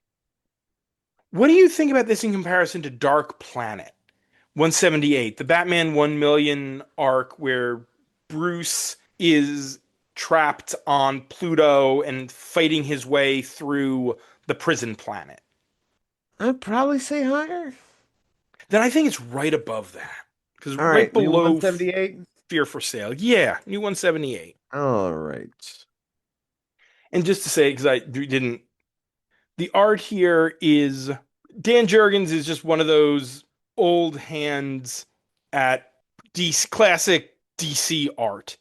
What do you think about this in comparison to Dark Planet 178, the Batman 1 million arc where Bruce is trapped on Pluto and fighting his way through the prison planet? I'd probably say higher. Then I think it's right above that. Because All right right, new below 178. Fear for Sale. Yeah, new 178. All right. And just to say, because I didn't, the art here is Dan Jurgens is just one of those old hands at DC, classic DC art.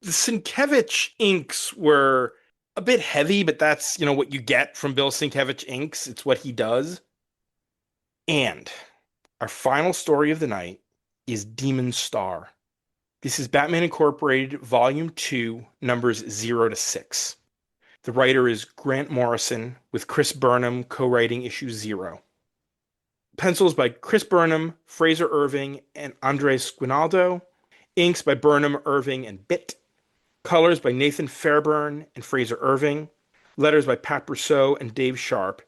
The Sienkiewicz inks were a bit heavy, but that's, what you get from Bill Sienkiewicz inks. It's what he does. And our final story of the night is Demon Star. This is Batman Incorporated, Volume 2, numbers 0 to 6. The writer is Grant Morrison, with Chris Burnham co-writing issue 0. Pencils by Chris Burnham, Fraser Irving, and Andres Guinaldo. Inks by Burnham, Irving, and Bitt. Colors by Nathan Fairburn and Fraser Irving. Letters by Pat Brousseau and Dave Sharp.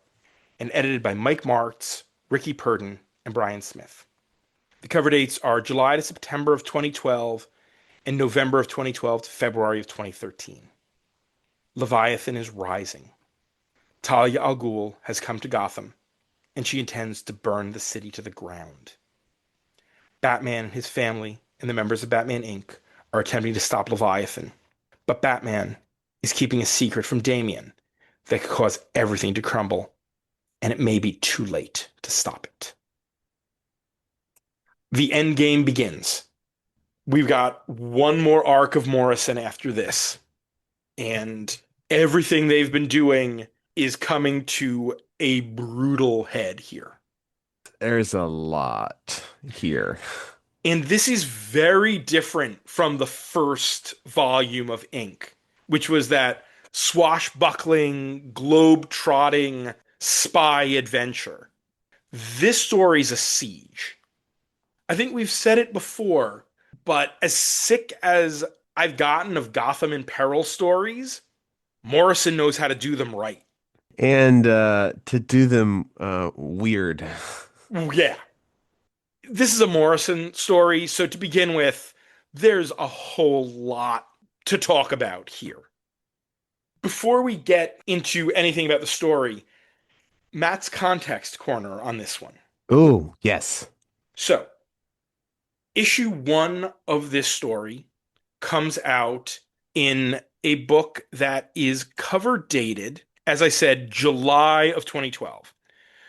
And edited by Mike Martz, Ricky Purden, and Brian Smith. The cover dates are July to September of 2012 and November of 2012 to February of 2013. Leviathan is rising. Talia al Ghul has come to Gotham, and she intends to burn the city to the ground. Batman and his family and the members of Batman Inc. are attempting to stop Leviathan, but Batman is keeping a secret from Damian that could cause everything to crumble, and it may be too late to stop it. The end game begins. We've got one more arc of Morrison after this, and everything they've been doing is coming to a brutal head here. There's a lot here. And this is very different from the first volume of Ink, which was that swashbuckling, globe-trotting spy adventure. This story's a siege. I think we've said it before, but as sick as I've gotten of Gotham in Peril stories, Morrison knows how to do them right. And to do them weird. Yeah. This is a Morrison story, so to begin with, there's a whole lot to talk about here. Before we get into anything about the story, Matt's context corner on this one. Oh, yes. So, issue 1 of this story comes out in a book that is cover dated, as I said, July of 2012.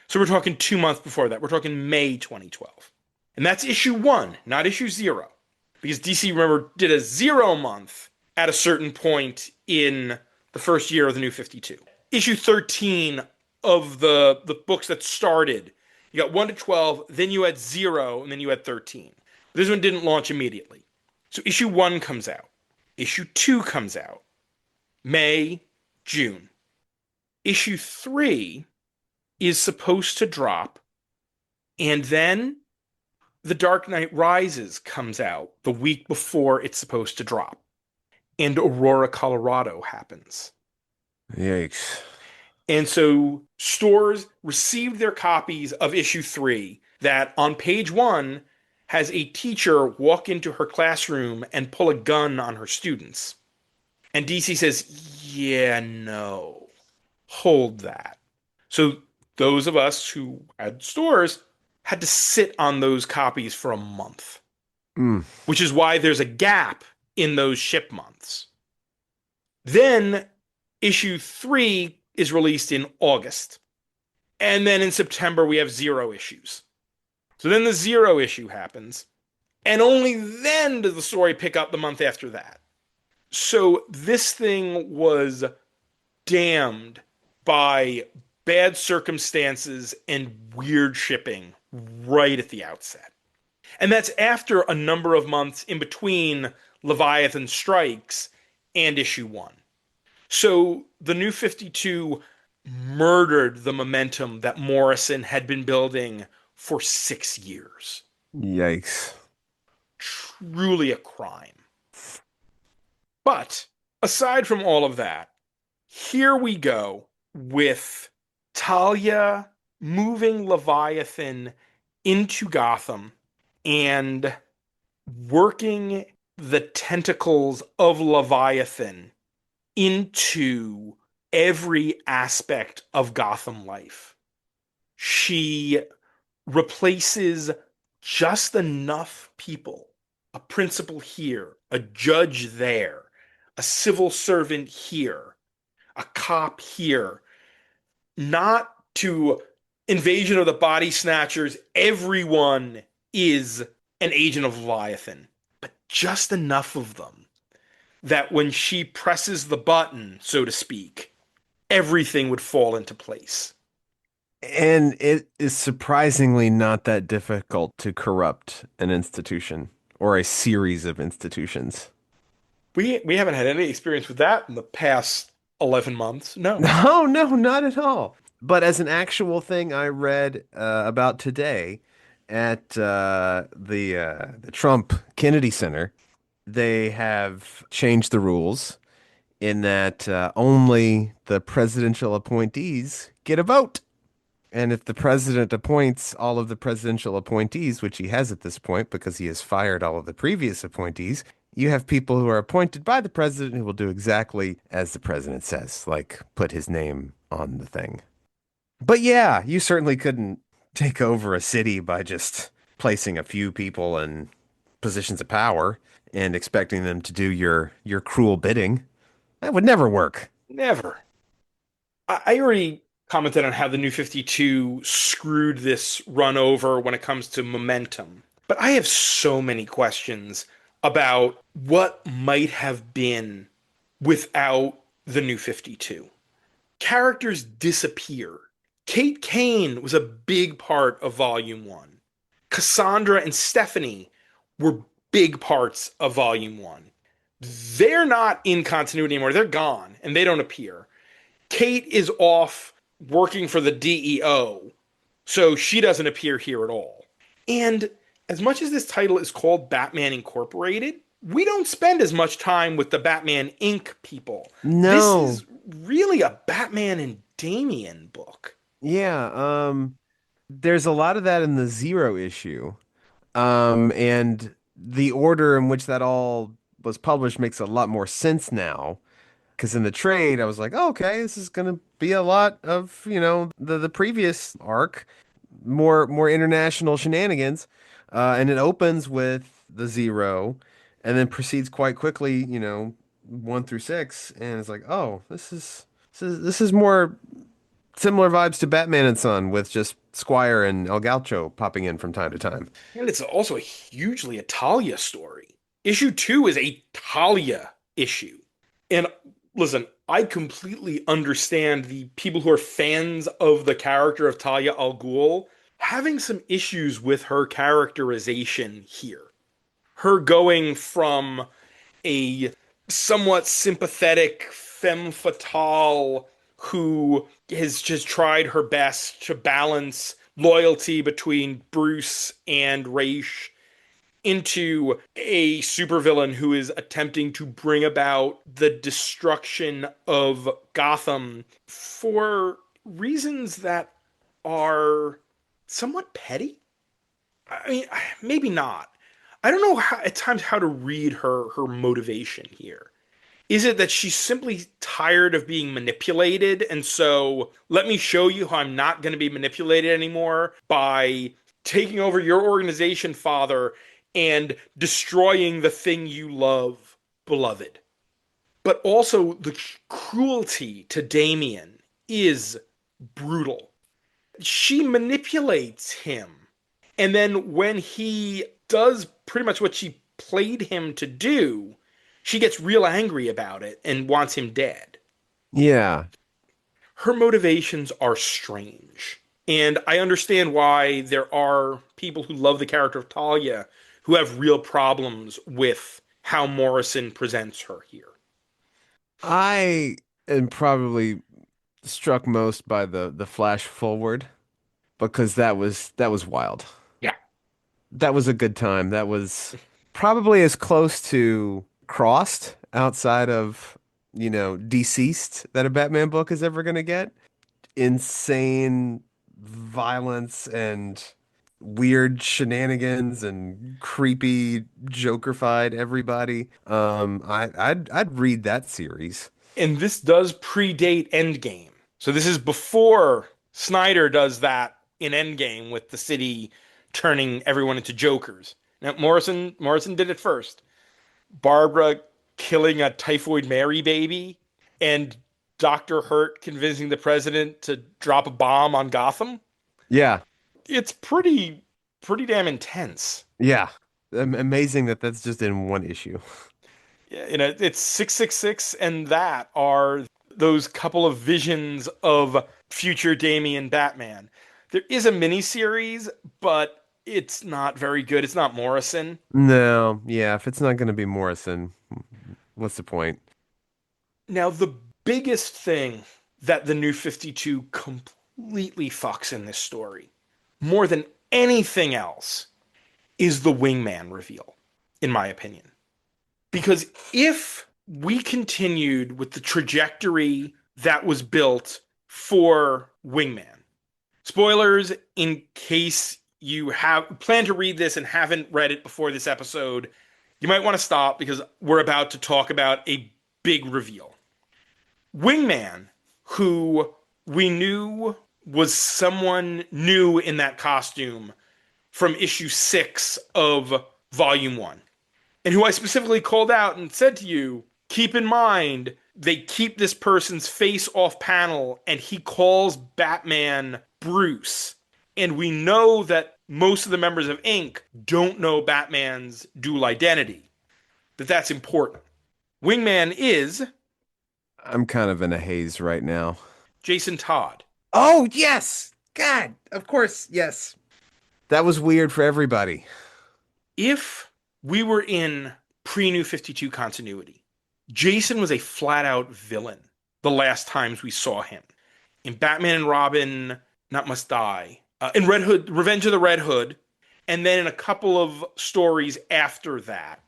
So we're talking 2 months before that. We're talking May 2012. And that's issue 1, not issue 0. Because DC, remember, did a 0 month at a certain point in the first year of the New 52. Issue 13 of the books that started, you got 1 to 12, then you had 0, and then you had 13. This one didn't launch immediately. So issue 1 comes out. Issue 2 comes out. May, June. Issue 3 is supposed to drop, and then The Dark Knight Rises comes out the week before it's supposed to drop. And Aurora, Colorado happens. Yikes. And so stores received their copies of issue 3 that on page 1 has a teacher walk into her classroom and pull a gun on her students. And DC says, yeah, no, hold that. So those of us who had stores had to sit on those copies for a month, which is why there's a gap in those ship months. Then issue 3 is released in August. And then in September, we have 0 issues. So then the 0 issue happens. And only then does the story pick up the month after that. So this thing was damned by bad circumstances and weird shipping right at the outset. And that's after a number of months in between Leviathan Strikes and issue 1. So the New 52 murdered the momentum that Morrison had been building for 6 years. Yikes. Truly a crime. But aside from all of that, here we go with Talia moving Leviathan into Gotham and working the tentacles of Leviathan into every aspect of Gotham life. She replaces just enough people, a principal here, a judge there, a civil servant here, a cop here, not to Invasion of the Body Snatchers. Everyone is an agent of Leviathan, but just enough of them that when she presses the button, so to speak, everything would fall into place. And it is surprisingly not that difficult to corrupt an institution or a series of institutions. We haven't had any experience with that in the past 11 months. No. No, no, not at all. But as an actual thing I read about today at the Trump Kennedy Center, they have changed the rules in that only the presidential appointees get a vote. And if the president appoints all of the presidential appointees, which he has at this point because he has fired all of the previous appointees, you have people who are appointed by the president who will do exactly as the president says, like put his name on the thing. But yeah, you certainly couldn't take over a city by just placing a few people in positions of power and expecting them to do your cruel bidding. That would never work. Never. I already commented on how the New 52 screwed this run over when it comes to momentum. But I have so many questions about what might have been without the New 52. Characters disappear. Kate Kane was a big part of Volume 1. Cassandra and Stephanie were big parts of Volume 1. They're not in continuity anymore. They're gone and they don't appear. Kate is off working for the DEO, so she doesn't appear here at all. And as much as this title is called Batman Incorporated, we don't spend as much time with the Batman Inc people. No. This is really a Batman and Damian book. Yeah, there's a lot of that in the Zero issue. And the order in which that all was published makes a lot more sense now. Because in the trade, I was like, oh, okay, this is gonna be a lot of, the previous arc, more international shenanigans. And it opens with the Zero and then proceeds quite quickly, 1 through 6, and it's like, oh, this is more similar vibes to Batman and Son with just Squire and El Gaucho popping in from time to time. And it's also a hugely a Talia story. Issue 2 is a Talia issue. And listen, I completely understand the people who are fans of the character of Talia al Ghul having some issues with her characterization here. Her going from a somewhat sympathetic femme fatale who has just tried her best to balance loyalty between Bruce and Ra's into a supervillain who is attempting to bring about the destruction of Gotham for reasons that are somewhat petty. I mean, maybe not. I don't know at times how to read her motivation here. Is it that she's simply tired of being manipulated, and so let me show you how I'm not going to be manipulated anymore by taking over your organization, Father, and destroying the thing you love, beloved? But also, the cruelty to Damian is brutal. She manipulates him, and then when he does pretty much what she played him to do, she gets real angry about it and wants him dead. Yeah. Her motivations are strange. And I understand why there are people who love the character of Talia who have real problems with how Morrison presents her here. I am probably struck most by the flash forward because that was wild. Yeah. That was a good time. That was probably as close to Crossed outside of deceased that a Batman book is ever going to get. Insane violence and weird shenanigans and creepy Joker-fied everybody. I'd read that series. And this does predate Endgame. So this is before Snyder does that in Endgame with the city turning everyone into Jokers. Now Morrison did it first. Barbara killing a typhoid Mary baby and Dr. Hurt convincing the president to drop a bomb on Gotham. Yeah, It's pretty damn intense. yeah. Amazing that that's just in one issue. Yeah, it's 666 and that are those couple of visions of future Damian Batman. There is a miniseries, but it's not very good. It's not Morrison. No, yeah, if it's not going to be Morrison, what's the point? Now, the biggest thing that the New 52 completely fucks in this story, more than anything else, is the Wingman reveal, in my opinion. Because if we continued with the trajectory that was built for Wingman, spoilers in case you have plan to read this and haven't read it before this episode, you might want to stop because we're about to talk about a big reveal. Wingman, who we knew was someone new in that costume from issue 6 of volume 1, and who I specifically called out and said to you, keep in mind, they keep this person's face off panel and he calls Batman Bruce. And we know that most of the members of Inc. don't know Batman's dual identity. That's important. Wingman is I'm kind of in a haze right now. Jason Todd. Oh, yes. God, of course, yes. That was weird for everybody. If we were in pre-New 52 continuity, Jason was a flat-out villain the last times we saw him. In Batman and Robin, Not Must Die. In Red Hood, Revenge of the Red Hood. And then in a couple of stories after that.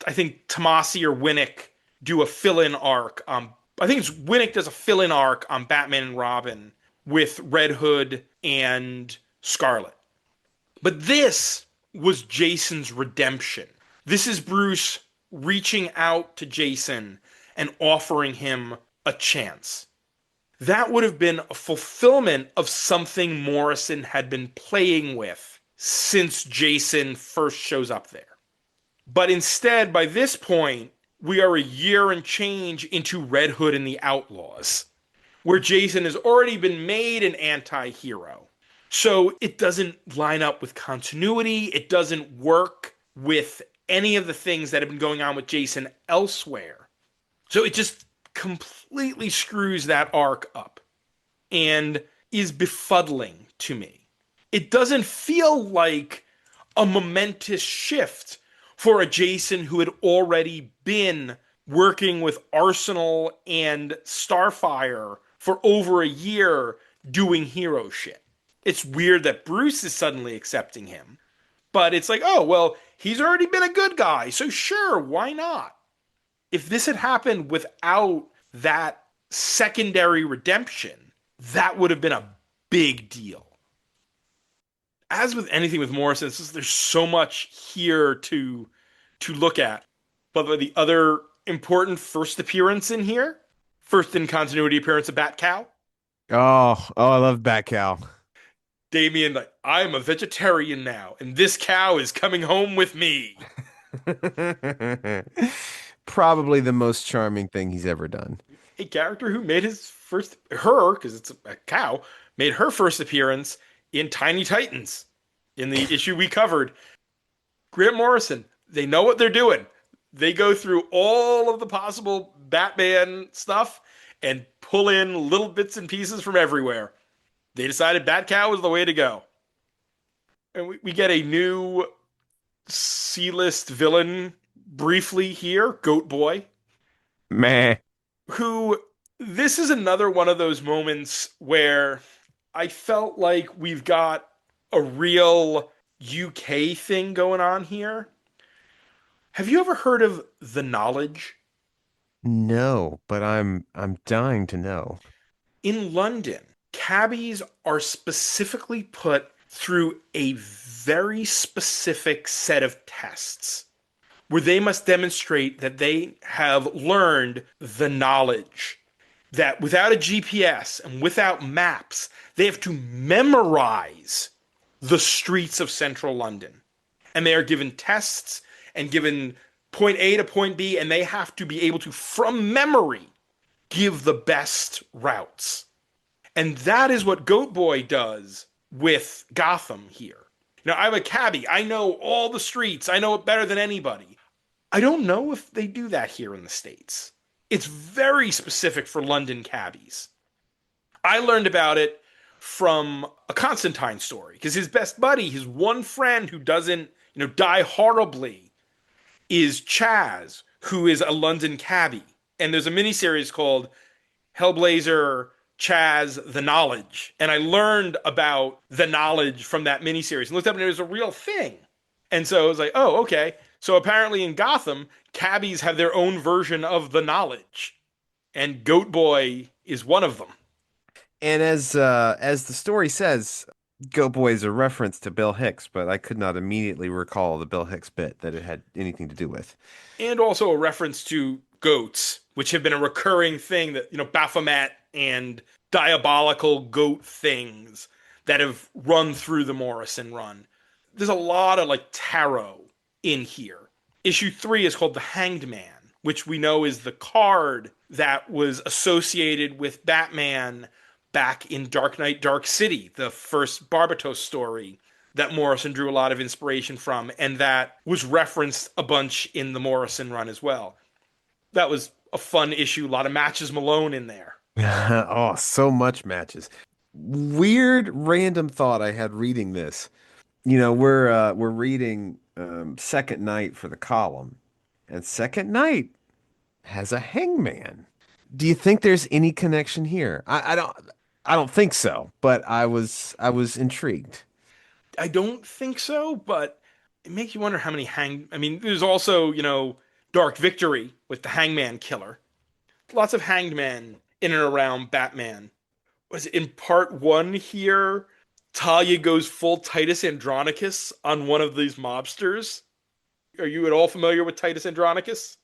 I think Tomasi or Winnick do a fill-in arc. I think it's Winnick does a fill-in arc on Batman and Robin with Red Hood and Scarlet. But this was Jason's redemption. This is Bruce reaching out to Jason and offering him a chance. That would have been a fulfillment of something Morrison had been playing with since Jason first shows up there. But instead, by this point, we are a year and change into Red Hood and the Outlaws, where Jason has already been made an anti-hero. So it doesn't line up with continuity. It doesn't work with any of the things that have been going on with Jason elsewhere. So it just completely screws that arc up and is befuddling to me. It doesn't feel like a momentous shift for a Jason who had already been working with Arsenal and Starfire for over a year doing hero shit. It's weird that Bruce is suddenly accepting him. But it's like, oh, well, he's already been a good guy, so sure, why not? If this had happened without that secondary redemption, that would have been a big deal. As with anything with Morrison, there's so much here to look at. But the other important first appearance in here, first in continuity appearance of Batcow. Oh, I love Batcow. Damian, like, I'm a vegetarian now, and this cow is coming home with me. Probably the most charming thing he's ever done. A character who made because it's a cow, made her first appearance in Tiny Titans, in the issue we covered. Grant Morrison, they know what they're doing. They go through all of the possible Batman stuff and pull in little bits and pieces from everywhere. They decided Batcow was the way to go. And we get a new C-list villain briefly here, Goat Boy. Meh. Who, this is another one of those moments where I felt like we've got a real UK thing going on here. Have you ever heard of The Knowledge? No, but I'm dying to know. In London, cabbies are specifically put through a very specific set of tests where they must demonstrate that they have learned the knowledge that without a GPS and without maps, they have to memorize the streets of central London. And they are given tests and given point A to point B, and they have to be able to, from memory, give the best routes. And that is what Goat Boy does with Gotham here. Now, I'm a cabbie. I know all the streets. I know it better than anybody. I don't know if they do that here in the States. It's very specific for London cabbies. I learned about it from a Constantine story because his best buddy, his one friend who doesn't, die horribly, is Chaz, who is a London cabbie. And there's a miniseries called Hellblazer Chaz the Knowledge. And I learned about the knowledge from that miniseries and looked up and it was a real thing. And so I was like, oh, okay. So apparently in Gotham, cabbies have their own version of the knowledge. And Goat Boy is one of them. And as the story says, Go Boy is a reference to Bill Hicks, but I could not immediately recall the Bill Hicks bit that it had anything to do with. And also a reference to goats, which have been a recurring thing that, Baphomet and diabolical goat things that have run through the Morrison run. There's a lot of tarot in here. Issue 3 is called The Hanged Man, which we know is the card that was associated with Batman back in Dark Knight, Dark City, the first Barbatos story that Morrison drew a lot of inspiration from, and that was referenced a bunch in the Morrison run as well. That was a fun issue, a lot of Matches Malone in there. Oh, so much matches. Weird random thought I had reading this. We're reading Second Night for the column, and Second Night has a hangman. Do you think there's any connection here? I don't think so, but I was intrigued. I don't think so, but it makes you wonder how many I mean, there's also, Dark Victory with the Hangman Killer. Lots of hanged men in and around Batman. Was it in part 1 here? Talia goes full Titus Andronicus on one of these mobsters. Are you at all familiar with Titus Andronicus?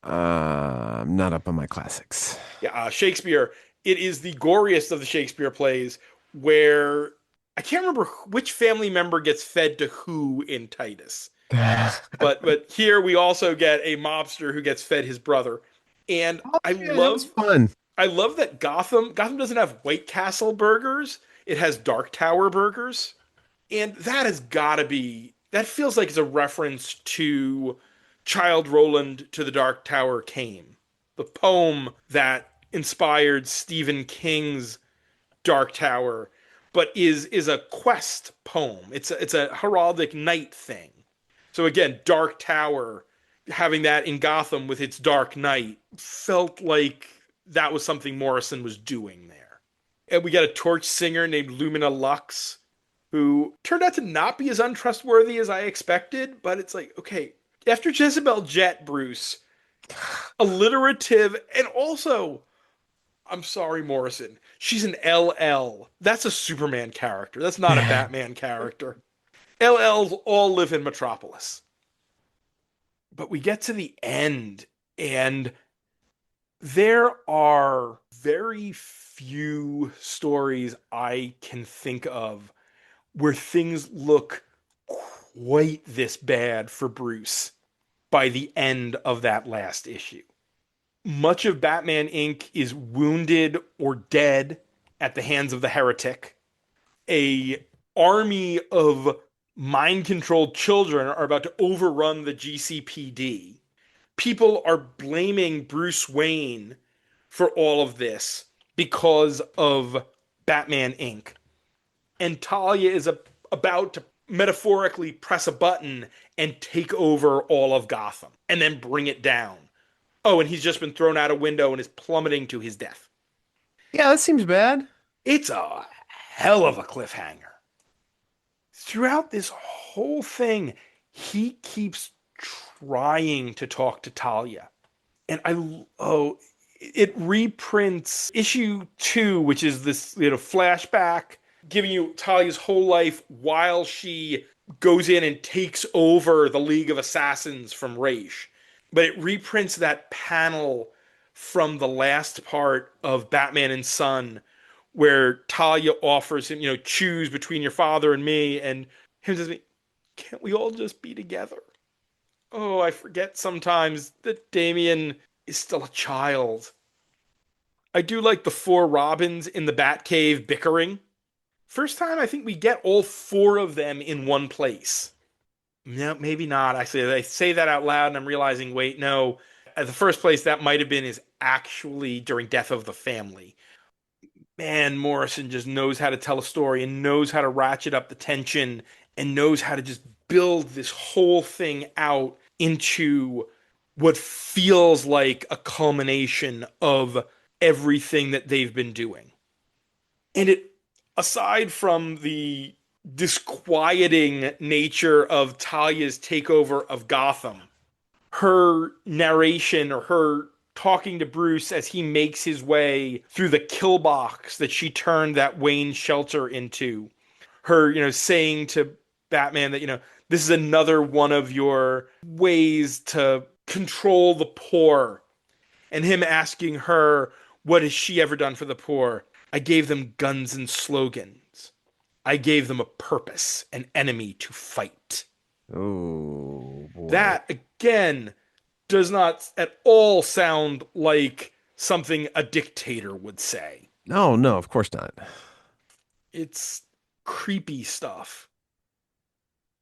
I'm not up on my classics. Yeah, Shakespeare. It is the goriest of the Shakespeare plays where I can't remember which family member gets fed to who in Titus. But here we also get a mobster who gets fed his brother. And That was fun. I love that Gotham doesn't have White Castle burgers. It has Dark Tower burgers. And that has got to be that feels like it's a reference to Childe Roland to the Dark Tower Came, the poem that inspired Stephen King's Dark Tower, but is a quest poem. It's a heraldic knight thing. So again, Dark Tower, having that in Gotham with its Dark Knight felt like that was something Morrison was doing there. And we got a torch singer named Lumina Lux, who turned out to not be as untrustworthy as I expected, but it's like, okay, after Jezebel Jet, Bruce, alliterative, and also, I'm sorry, Morrison, she's an LL. That's a Superman character. That's not a Batman character. LLs all live in Metropolis. But we get to the end, and there are very few stories I can think of where things look quite this bad for Bruce by the end of that last issue. Much of Batman Inc. is wounded or dead at the hands of the heretic. A army of mind-controlled children are about to overrun the GCPD. People are blaming Bruce Wayne for all of this because of Batman Inc. And Talia is about to metaphorically press a button and take over all of Gotham and then bring it down. Oh, and he's just been thrown out a window and is plummeting to his death. Yeah, that seems bad. It's a hell of a cliffhanger. Throughout this whole thing, he keeps trying to talk to Talia. And it reprints issue 2, which is this flashback giving you Talia's whole life while she goes in and takes over the League of Assassins from Raish. But it reprints that panel from the last part of Batman and Son, where Talia offers him, choose between your father and me, and him says, can't we all just be together? Oh, I forget sometimes that Damian is still a child. I do like the 4 Robins in the Batcave bickering. First time I think we get all 4 of them in one place. No, maybe not. I say that out loud and I'm realizing, wait, no. At the first place that might have been is actually during Death of the Family. Man, Morrison just knows how to tell a story and knows how to ratchet up the tension and knows how to just build this whole thing out into what feels like a culmination of everything that they've been doing. And it, aside from the disquieting nature of Talia's takeover of Gotham, her narration or her talking to Bruce as he makes his way through the kill box that she turned that Wayne shelter into, her, saying to Batman that, this is another one of your ways to control the poor, and him asking her, what has she ever done for the poor? I gave them guns and slogans. I gave them a purpose, an enemy to fight. Oh, boy. That, again, does not at all sound like something a dictator would say. No, of course not. It's creepy stuff.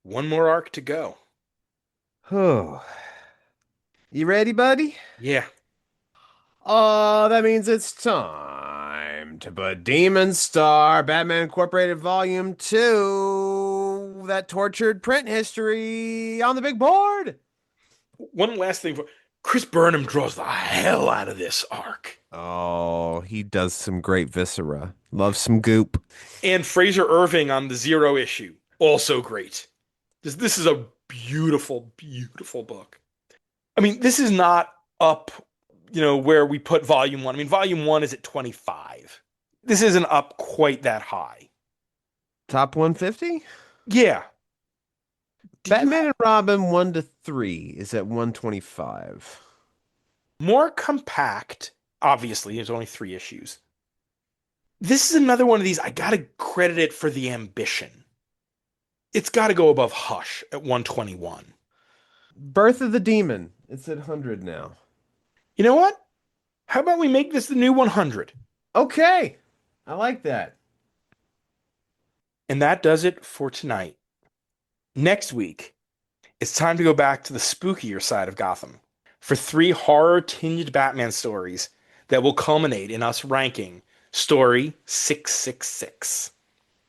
One more arc to go. Oh. You ready, buddy? Yeah. Oh, that means it's time to put Demon Star Batman Incorporated Volume 2, that tortured print history, on the big board. One last thing. Chris Burnham draws the hell out of this arc. Oh, he does some great viscera. Loves some goop. And Fraser Irving on the 0 issue. Also great. This is a beautiful, beautiful book. I mean, this is not up, where we put Volume 1. I mean, Volume 1 is at 25. This isn't up quite that high. Top 150? Yeah. Batman and Robin 1 to 3 is at 125. More compact. Obviously, there's only 3 issues. This is another one of these, I gotta credit it for the ambition. It's gotta go above Hush at 121. Birth of the Demon. It's at 100 now. You know what? How about we make this the new 100? Okay. I like that. And that does it for tonight. Next week, it's time to go back to the spookier side of Gotham for 3 horror-tinged Batman stories that will culminate in us ranking Story 666.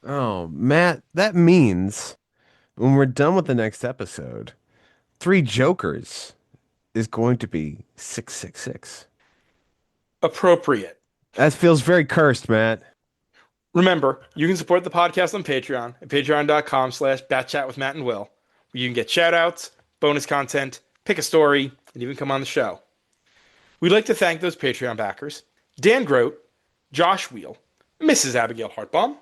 Oh, Matt, that means when we're done with the next episode, 3 Jokers is going to be 666. Appropriate. That feels very cursed, Matt. Remember, you can support the podcast on Patreon at patreon.com/batchat with Matt and Will, where you can get shout-outs, bonus content, pick a story, and even come on the show. We'd like to thank those Patreon backers: Dan Grote, Josh Wheel, Mrs. Abigail Hartbaum,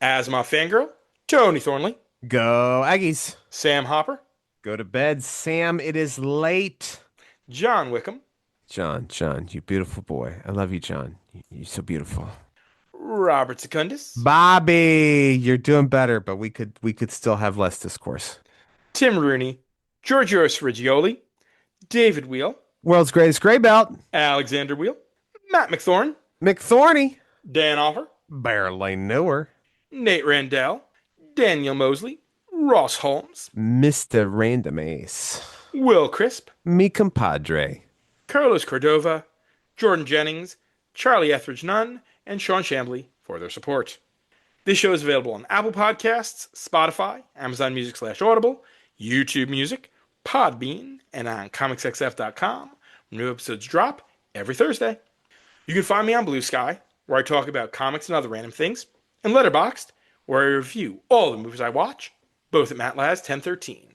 Asma Fangirl, Tony Thornley, Go Aggies. Sam Hopper, Go to bed, Sam. It is late. John Wickham, John, you beautiful boy. I love you, John. You're so beautiful. Robert Secundus, Bobby, you're doing better, but we could still have less discourse. Tim Rooney, Georgios Rigioli, David Wheel, World's greatest gray belt, Alexander Wheel, Matt McThorne, McThorny, Dan Offer, barely knew her, Nate Randell, Daniel Mosley, Ross Holmes, Mr. Random Ace, Will Crisp, mi compadre, Carlos Cordova, Jordan Jennings, Charlie Etheridge Nunn, and Sean Shambly for their support. This show is available on Apple Podcasts, Spotify, Amazon Music/Audible, YouTube Music, Podbean, and on comicsxf.com. New episodes drop every Thursday. You can find me on Blue Sky, where I talk about comics and other random things, and Letterboxd, where I review all the movies I watch, both at MattLaz1013.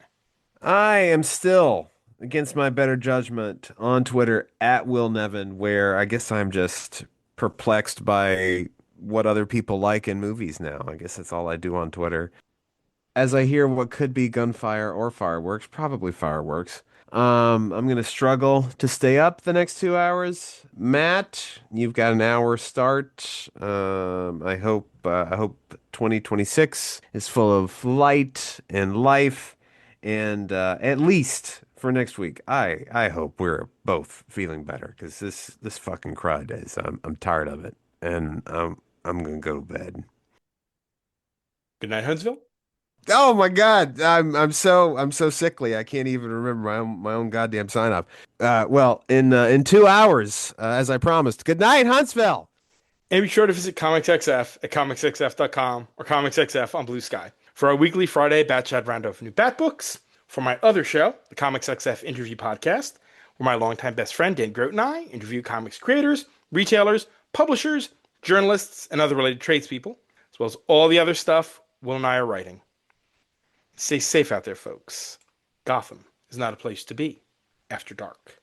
I am still against my better judgment on Twitter at Will Nevin, where I guess I'm just perplexed by what other people like in movies now. I guess that's all I do on Twitter. As I hear what could be gunfire or fireworks, probably fireworks. I'm gonna struggle to stay up the next 2 hours. Matt, you've got an hour start. I hope 2026 is full of light and life, and at least for next week, I hope we're both feeling better because this fucking crud is I'm tired of it, and I'm gonna go to bed. Good night, Huntsville. Oh my God, I'm so sickly. I can't even remember my own goddamn sign off. Well, in 2 hours, as I promised. Good night, Huntsville. And be sure to visit ComicsXF at comicsxf.com or ComicsXF on Blue Sky for our weekly Friday BatChat roundup of new Bat books. For my other show, the ComicsXF Interview Podcast, where my longtime best friend Dan Grote and I interview comics creators, retailers, publishers, journalists, and other related tradespeople, as well as all the other stuff Will and I are writing. Stay safe out there, folks. Gotham is not a place to be after dark.